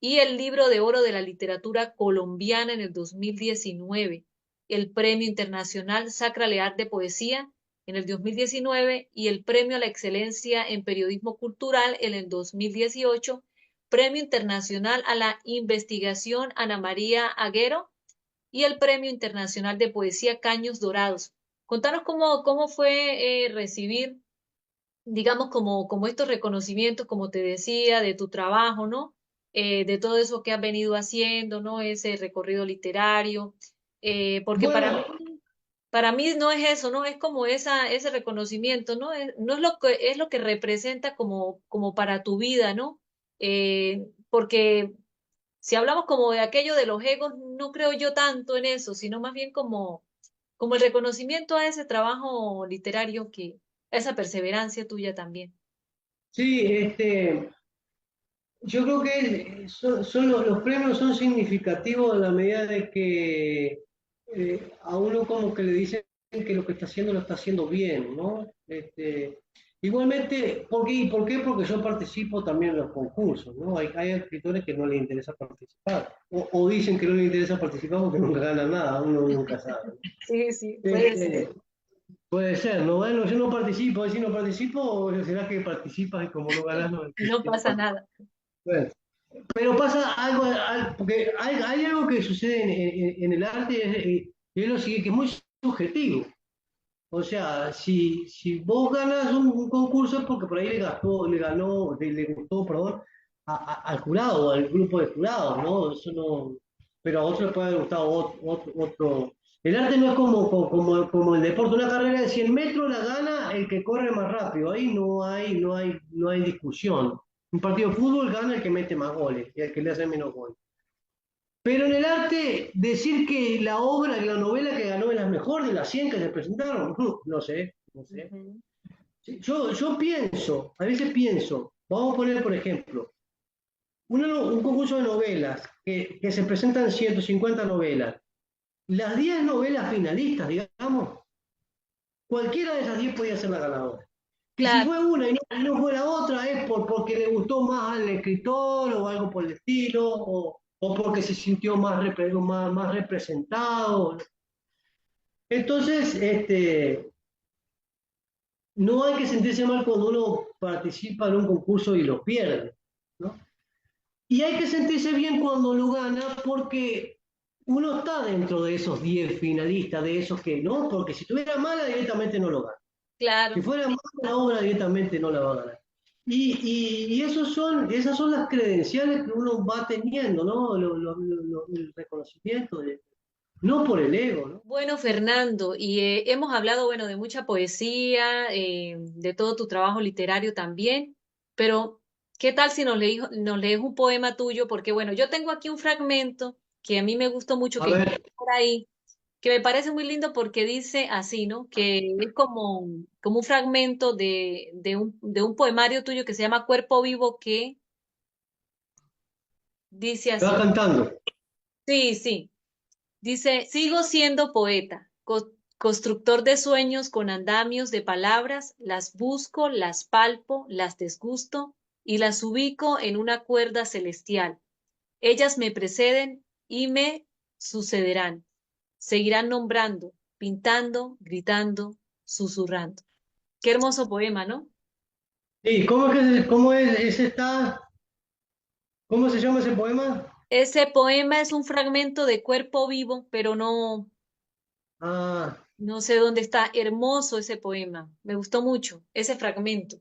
y el Libro de Oro de la Literatura Colombiana en el 2019, el Premio Internacional Sacra Leal de Poesía en el 2019 y el Premio a la Excelencia en Periodismo Cultural en el 2018, Premio Internacional a la Investigación Ana María Aguero y el Premio Internacional de Poesía Caños Dorados. Contanos cómo fue recibir, digamos, como estos reconocimientos, como te decía, de tu trabajo, ¿no? De todo eso que has venido haciendo, ¿no? Ese recorrido literario, porque para mí, Bueno, Para mí no es eso, ¿no? Es como ese reconocimiento, ¿no? No es lo que representa como para tu vida, ¿no? Porque si hablamos como de aquello de los egos, no creo yo tanto en eso, sino más bien como el reconocimiento a ese trabajo literario a esa perseverancia tuya también. Sí, yo creo que los premios son significativos en la medida de que a uno como que le dicen que lo que está haciendo lo está haciendo bien, ¿no? Igualmente, ¿por qué? Porque yo participo también en los concursos, ¿no? Hay escritores que no les interesa participar, o dicen que no les interesa participar porque nunca ganan nada, uno nunca sabe. Sí, sí, puede ser. Este, Puede ser, ¿no? Bueno, yo no participo, y si no participo, o será que participas y como no ganas, no, No no pasa participas. nada. Bueno, pero pasa porque hay algo que sucede en el arte, y es lo siguiente, que es muy subjetivo. O sea, si vos ganas un concurso es porque por ahí le gustó, perdón, al jurado, al grupo de jurados, ¿no? Eso no, pero a otros les puede haber gustado otro. El arte no es como el deporte, una carrera de 100 metros la gana el que corre más rápido, ahí no hay discusión. Un partido de fútbol gana el que mete más goles y el que le hace menos goles. Pero en el arte, decir que que la novela que ganó es la mejor de las 100 que se presentaron, no sé, no sé. Ujú. Sí, yo pienso, a veces pienso, vamos a poner por ejemplo, un concurso de novelas que se presentan 150 novelas. Las 10 novelas finalistas, digamos, cualquiera de esas 10 podía ser la ganadora. Y si Claro, fue una y no fue la otra, es porque le gustó más al escritor o algo por el estilo, o porque se sintió más representado. Entonces, no hay que sentirse mal cuando uno participa en un concurso y lo pierde, ¿no? Y hay que sentirse bien cuando lo gana porque uno está dentro de esos 10 finalistas, de esos que no, porque si tuviera mala directamente no lo gana. Si claro. fuera mala la obra directamente no la va a ganar. Y esas son las credenciales que uno va teniendo, ¿no? El reconocimiento, no por el ego, ¿no? Bueno, Fernando, y hemos hablado, bueno, de mucha poesía, de todo tu trabajo literario también, pero ¿qué tal si nos lees un poema tuyo? Porque, bueno, yo tengo aquí un fragmento que a mí me gustó mucho, A que ver, encontré por ahí, que me parece muy lindo porque dice así, ¿no? Que es como un fragmento de un poemario tuyo que se llama Cuerpo Vivo, que dice va así. cantando. Sí, sí. Dice, sigo siendo poeta, constructor de sueños con andamios de palabras, las busco, las palpo, las desgusto y las ubico en una cuerda celestial. Ellas me preceden y me sucederán. Seguirán nombrando, pintando, gritando, susurrando. Qué hermoso poema, ¿no? Sí, cómo se llama ese poema? Ese poema es un fragmento de Cuerpo Vivo, pero Ah, no sé dónde está. Hermoso ese poema. Me gustó mucho ese fragmento.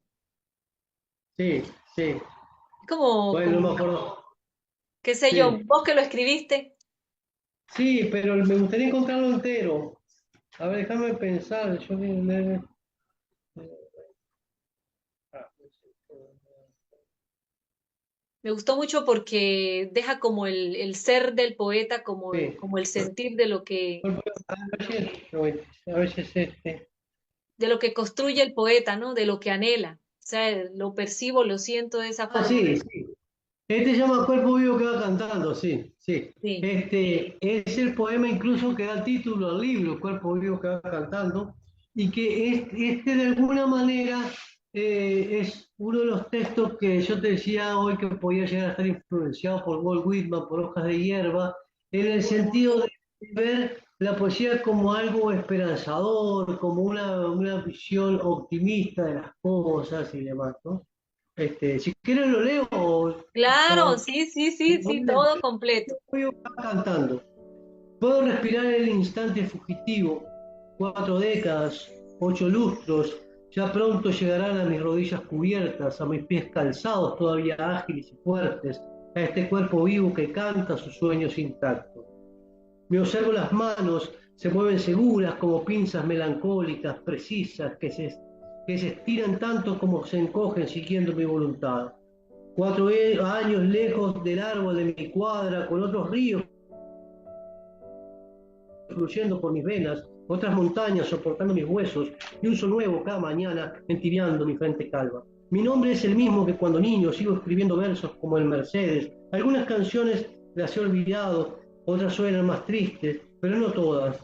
sí, sí. Como, Bueno, no me como, acuerdo. qué sé yo, Sí, vos que lo escribiste. sí, pero me gustaría encontrarlo entero. A ver, déjame pensar. Me gustó mucho porque deja como el ser del poeta, como, Sí. como el sentir de lo que, A ver si es este. de lo que construye el poeta, ¿no? De lo que anhela. O sea, lo percibo, lo siento de esa Ah, forma. sí, sí. Este se llama Cuerpo Vivo que va cantando, sí, sí. Sí. Este es el poema incluso que da título al libro, Cuerpo Vivo que va cantando, y que de alguna manera es uno de los textos que yo te decía hoy que podía llegar a estar influenciado por Walt Whitman, por Hojas de Hierba, en el sentido de ver la poesía como algo esperanzador, como una visión optimista de las cosas y demás, ¿no? Si quieres lo leo Claro, o sí, sí, sí, sí, todo completo. voy cantando. Puedo respirar el instante fugitivo, 4 décadas, 8 lustros, ya pronto llegarán a mis rodillas cubiertas, a mis pies calzados todavía ágiles y fuertes, a este cuerpo vivo que canta sus sueños intactos. Me observo las manos, se mueven seguras como pinzas melancólicas, precisas, que se estiran tanto como se encogen siguiendo mi voluntad. 4 años lejos del árbol de mi cuadra, con otros ríos fluyendo por mis venas, otras montañas soportando mis huesos, y un sol nuevo cada mañana entibiando mi frente calva. Mi nombre es el mismo que cuando niño sigo escribiendo versos como el Mercedes. Algunas canciones las he olvidado, otras suenan más tristes, pero no todas.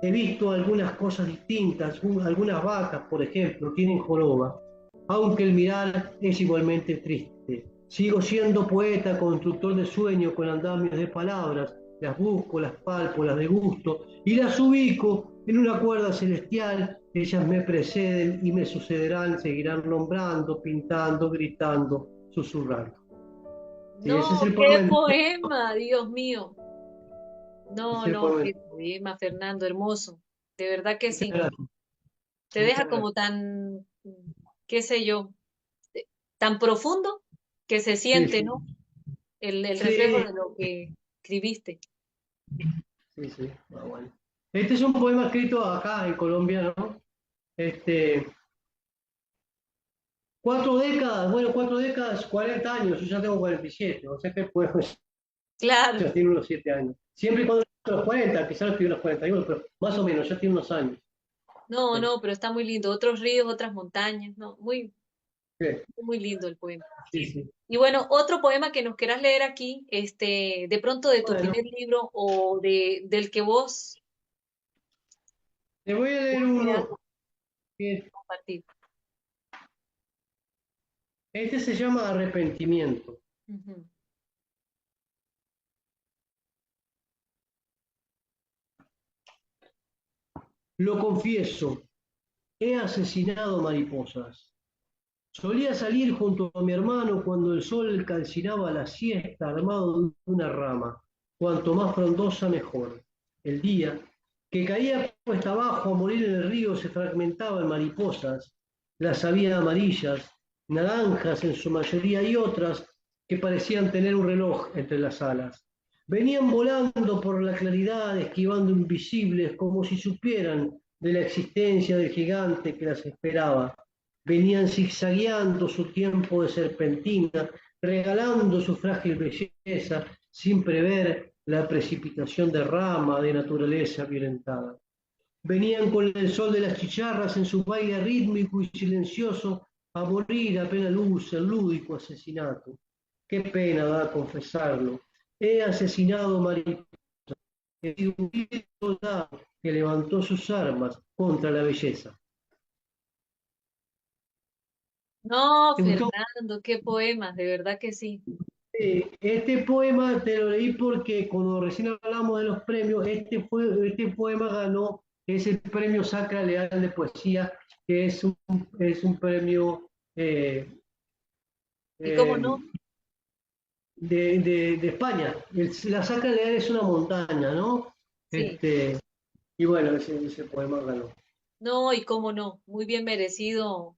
He visto algunas cosas distintas, algunas vacas, por ejemplo, tienen joroba, aunque el mirar es igualmente triste. Sigo siendo poeta, constructor de sueños con andamios de palabras, las busco, las palpo, las degusto y las ubico en una cuerda celestial. Ellas me preceden y me sucederán, seguirán nombrando, pintando, gritando, susurrando. Y ese es No, el qué poema. poema, Dios mío. Ese No, es el no, poema. qué poema, Fernando, hermoso. De verdad que Muchas sí. gracias. Te Muchas deja gracias. como tan, qué sé yo, tan profundo que se Sí, siente, sí. ¿no? El reflejo Sí, de lo que escribiste. sí, sí. Ah, bueno. Este es un poema escrito acá en Colombia, ¿no? Este, 4 décadas, bueno, 4 décadas, 40 años, yo ya tengo 47, o sea que pues Claro. ya tiene unos 7 años. Siempre y cuando los 40, quizás lo escribí a los 41, pero más o menos, ya tiene unos años. No, Sí, no, pero está muy lindo. Otros ríos, otras montañas, no, muy, sí, muy lindo el poema. sí, sí. Y bueno, otro poema que nos quieras leer aquí, de pronto de tu Bueno, primer libro o del que te voy a leer vos quieras uno que compartir. este se llama Arrepentimiento. Ujú. Lo confieso, he asesinado mariposas. Solía salir junto a mi hermano cuando el sol calcinaba la siesta armado de una rama, cuanto más frondosa mejor. El día, que caía cuesta abajo a morir en el río, se fragmentaba en mariposas, las había amarillas, naranjas en su mayoría y otras que parecían tener un reloj entre las alas. Venían volando por la claridad, esquivando invisibles, como si supieran de la existencia del gigante que las esperaba. Venían zigzagueando su tiempo de serpentina, regalando su frágil belleza, sin prever la precipitación de rama de naturaleza violentada. Venían con el sol de las chicharras en su baile rítmico y silencioso a morir a plena luz el lúdico asesinato. Qué pena da confesarlo. He asesinado mariposas, he sido un soldado que levantó sus armas contra la belleza. No, ¿Te gustó? Fernando, qué poemas, de verdad que sí. Este poema te lo leí porque cuando recién hablamos de los premios, este poema ganó ese premio Sacra Leal de Poesía, que es un premio eh, ¿Y cómo eh, no? de España. La Sacra Leal es una montaña, ¿no? Sí. Este, y bueno, ese poema ganó. No, y cómo no. Muy bien merecido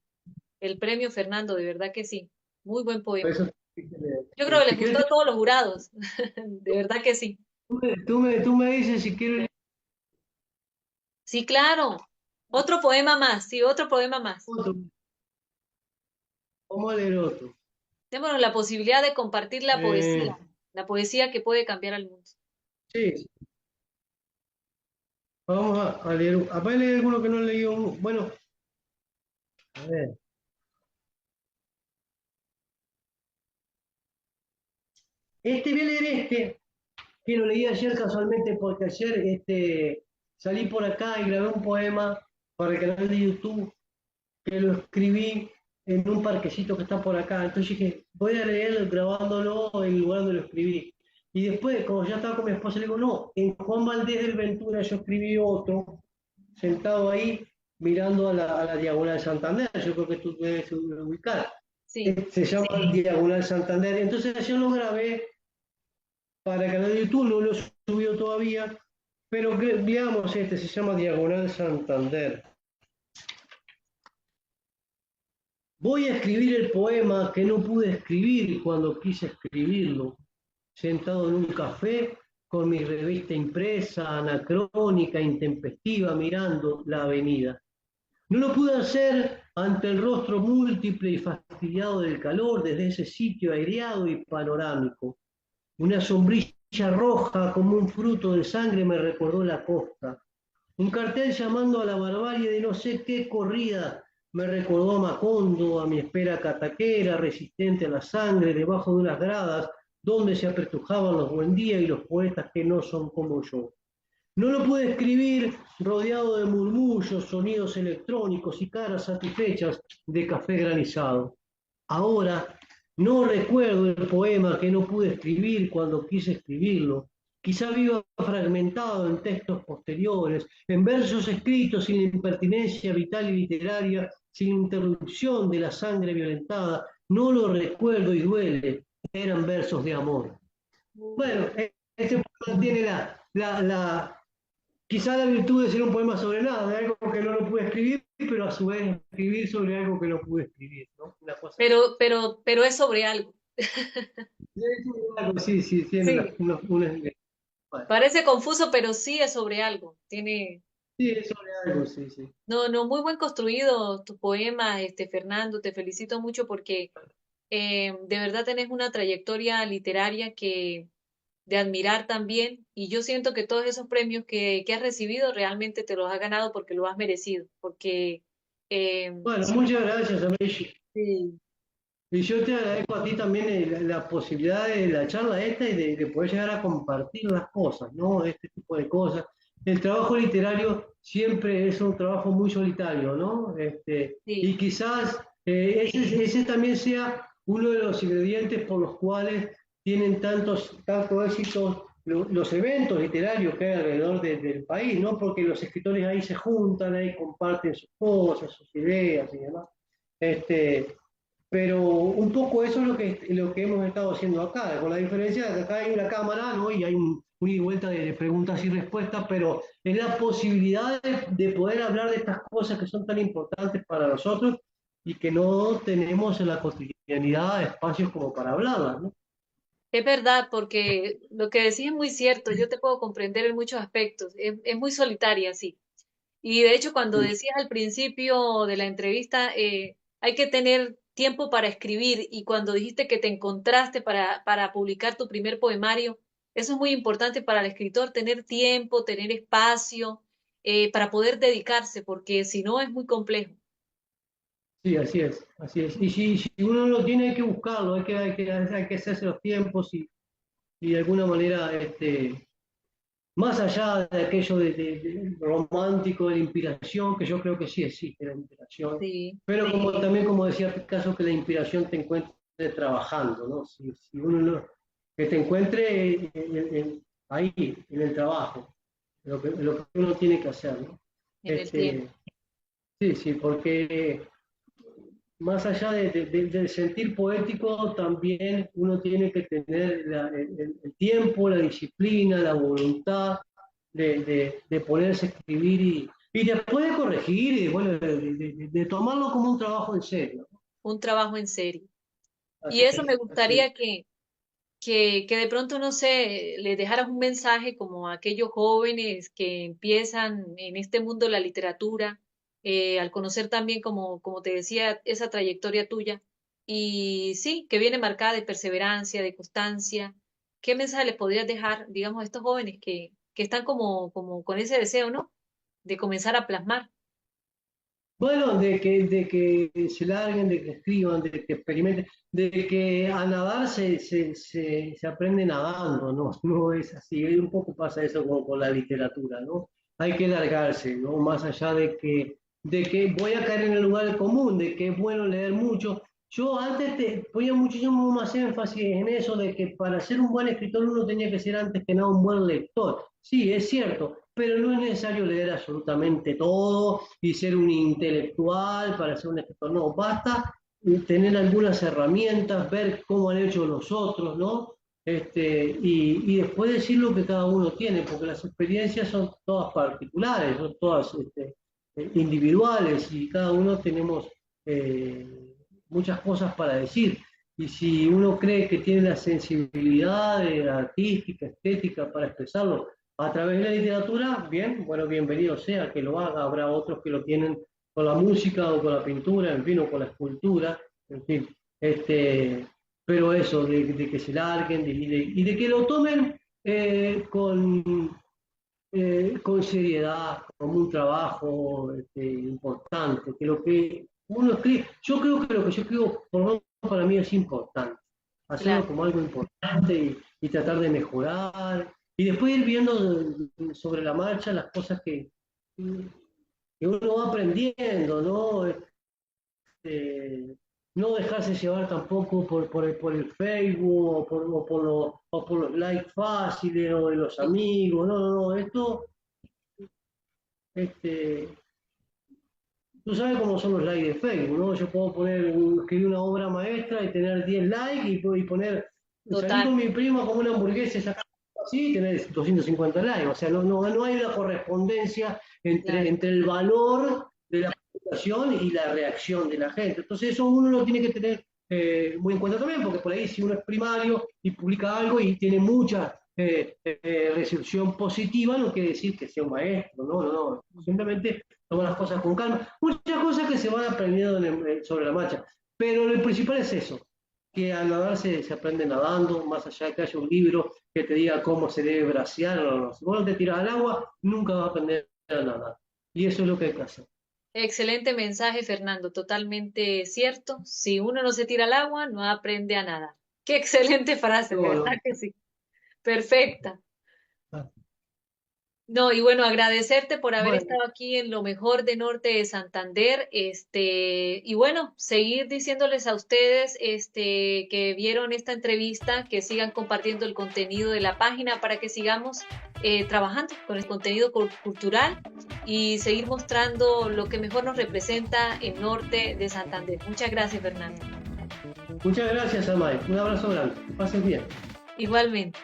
el premio, Fernando, de verdad que sí. Muy buen Por poema. eso, Yo creo que si les gustó quieres, a todos los jurados. De verdad que sí. tú me dices si quieres Sí, claro. Otro poema más, sí, otro poema más. otro, vamos a leer otro. Démonos la posibilidad de compartir Eh, la poesía que puede cambiar al mundo. sí, vamos a leer, a leer alguno que no he leído. Bueno, a ver. Voy a leer que lo leí ayer casualmente porque ayer salí por acá y grabé un poema para el canal de YouTube que lo escribí en un parquecito que está por acá. Entonces dije, voy a leerlo grabándolo en el lugar donde lo escribí. Y después, como ya estaba con mi esposa, le digo, no, en Juan Valdés del Ventura yo escribí otro, sentado ahí mirando a la Diagonal Santander. Yo creo que tú debes ubicar. Sí. Se llama Diagonal Santander. Entonces yo lo grabé para el canal de YouTube, no lo he subido todavía, pero veamos se llama Diagonal Santander. Voy a escribir el poema que no pude escribir cuando quise escribirlo, sentado en un café con mi revista impresa, anacrónica, intempestiva, mirando la avenida. No lo pude hacer ante el rostro múltiple y fastidiado del calor desde ese sitio aireado y panorámico. Una sombrilla roja como un fruto de sangre me recordó la costa. Un cartel llamando a la barbarie de no sé qué corrida me recordó a Macondo, a mi espera cataquera, resistente a la sangre, debajo de unas gradas donde se apretujaban los buen día y los poetas que no son como yo. No lo pude escribir rodeado de murmullos, sonidos electrónicos y caras satisfechas de café granizado. Ahora no recuerdo el poema que no pude escribir cuando quise escribirlo. Quizá viva fragmentado en textos posteriores, en versos escritos sin impertinencia vital y literaria, sin interrupción de la sangre violentada. No lo recuerdo y duele. Eran versos de amor. Bueno, este poema tiene quizá la virtud de ser un poema sobre nada, de algo que no lo pude escribir, pero a su vez escribir sobre algo que no pude escribir, ¿no? Una cosa así. Pero es sobre algo. Sí, sí, tiene Sí, bueno, parece confuso, pero sí es sobre algo. Tiene, sí, es sobre algo, sí, sí. no, no, muy buen construido tu poema, Fernando. Te felicito mucho porque de verdad tenés una trayectoria literaria que de admirar también. Y yo siento que todos esos premios que has recibido realmente te los has ganado porque lo has merecido. Porque Bueno, sí, muchas gracias, Amici. sí, Y yo te agradezco a ti también la posibilidad de la charla esta y de poder llegar a compartir las cosas, ¿no? Este tipo de cosas. El trabajo literario siempre es un trabajo muy solitario, ¿no? Y sí, quizás ese también sea uno de los ingredientes por los cuales tienen tanto éxito los eventos literarios que hay alrededor del país, ¿no? Porque los escritores ahí se juntan, ahí comparten sus cosas, sus ideas y demás. Este, pero un poco eso es lo que hemos estado haciendo acá, con la diferencia de que acá hay una cámara, ¿no? Y hay un ida y vuelta de preguntas y respuestas, pero es la posibilidad de poder hablar de estas cosas que son tan importantes para nosotros y que no tenemos en la cotidianidad espacios como para hablarlas, ¿no? es verdad, porque lo que decís es muy cierto. Yo te puedo comprender en muchos aspectos. Es muy solitaria, sí. Y de hecho, cuando Sí, decías al principio de la entrevista, hay que tener tiempo para escribir y cuando dijiste que te encontraste para publicar tu primer poemario, eso es muy importante para el escritor, tener tiempo, tener espacio, para poder dedicarse, porque si no es muy complejo. sí, así es, así es. Y si uno lo tiene, hay que buscarlo, hay que hacerse los tiempos y de alguna manera más allá de aquello de romántico, de la inspiración, que yo creo que sí existe la inspiración, Sí, pero también como decía Picasso, que la inspiración te encuentre trabajando, ¿no? Si uno que te encuentre ahí, en el trabajo, lo que uno tiene que hacer, ¿no? en el tiempo. Este, sí, sí, porque más allá del sentir poético, también uno tiene que tener el tiempo, la disciplina, la voluntad de ponerse a escribir y después de corregir y bueno, de tomarlo como un trabajo en serio. Un trabajo en serio. Y Así eso es, me así es. gustaría que de pronto, no sé, les dejaras un mensaje como a aquellos jóvenes que empiezan en este mundo de la literatura, al conocer también, como te decía, esa trayectoria tuya, y sí, que viene marcada de perseverancia, de constancia. ¿Qué mensaje les podrías dejar, digamos, a estos jóvenes que están como con ese deseo, ¿no? De comenzar a plasmar. Bueno, de que se larguen, de que escriban, de que experimenten, de que a nadar se aprende nadando, ¿no? No es así. Y un poco pasa eso con la literatura, ¿no? Hay que largarse, ¿no? Más allá de que voy a caer en el lugar común, de que es bueno leer mucho. Yo antes te ponía muchísimo más énfasis en eso de que para ser un buen escritor uno tenía que ser antes que nada un buen lector. Sí, es cierto, pero no es necesario leer absolutamente todo y ser un intelectual para ser un escritor. No, basta tener algunas herramientas, ver cómo han hecho los otros, ¿no? Y después decir lo que cada uno tiene, porque las experiencias son todas particulares, son todas individuales y cada uno tenemos muchas cosas para decir. y si uno cree que tiene la sensibilidad artística, estética para expresarlo a través de la literatura, bien, bueno, bienvenido sea que lo haga. Habrá otros que lo tienen con la música o con la pintura, en fin, o con la escultura, en fin. Pero eso, de que se larguen y de que lo tomen con seriedad, como un trabajo importante, que lo que uno escribe, yo creo que lo que yo escribo, por lo menos para mí es importante, hacerlo Claro, como algo importante y tratar de mejorar, y después ir viendo sobre la marcha las cosas que uno va aprendiendo, ¿no? No dejarse llevar tampoco por el Facebook o por los likes fáciles o de los sí, amigos, no, no, no, esto, este, tú sabes cómo son los likes de Facebook, ¿no? Yo puedo escribir una obra maestra y tener 10 likes y poner, salir total, con mi primo como una hamburguesa y sacar así y tener 250 likes, o sea, no hay una correspondencia entre, claro. entre el valor de la publicación y la reacción de la gente. Entonces eso uno lo tiene que tener muy en cuenta también, porque por ahí si uno es primario y publica algo y tiene mucha recepción positiva, no quiere decir que sea un maestro, no, no, no. Simplemente toma las cosas con calma. Muchas cosas que se van aprendiendo sobre la marcha, pero lo principal es eso, que a nadar se aprende nadando, más allá de que haya un libro que te diga cómo se debe bracear o no. Si vos no te tiras al agua, nunca vas a aprender a nadar. Y eso es lo que hay que hacer. Excelente mensaje, Fernando, totalmente cierto. Si uno no se tira al agua, no aprende a nada. Qué excelente frase, de verdad Bueno, que sí. Perfecta. No, y bueno, agradecerte por haber bueno, estado aquí en lo mejor de Norte de Santander, y bueno, seguir diciéndoles a ustedes, que vieron esta entrevista, que sigan compartiendo el contenido de la página para que sigamos trabajando con el contenido cultural y seguir mostrando lo que mejor nos representa en Norte de Santander. Muchas gracias, Fernando. muchas gracias, Amay. Un abrazo grande. Que pases bien. Igualmente.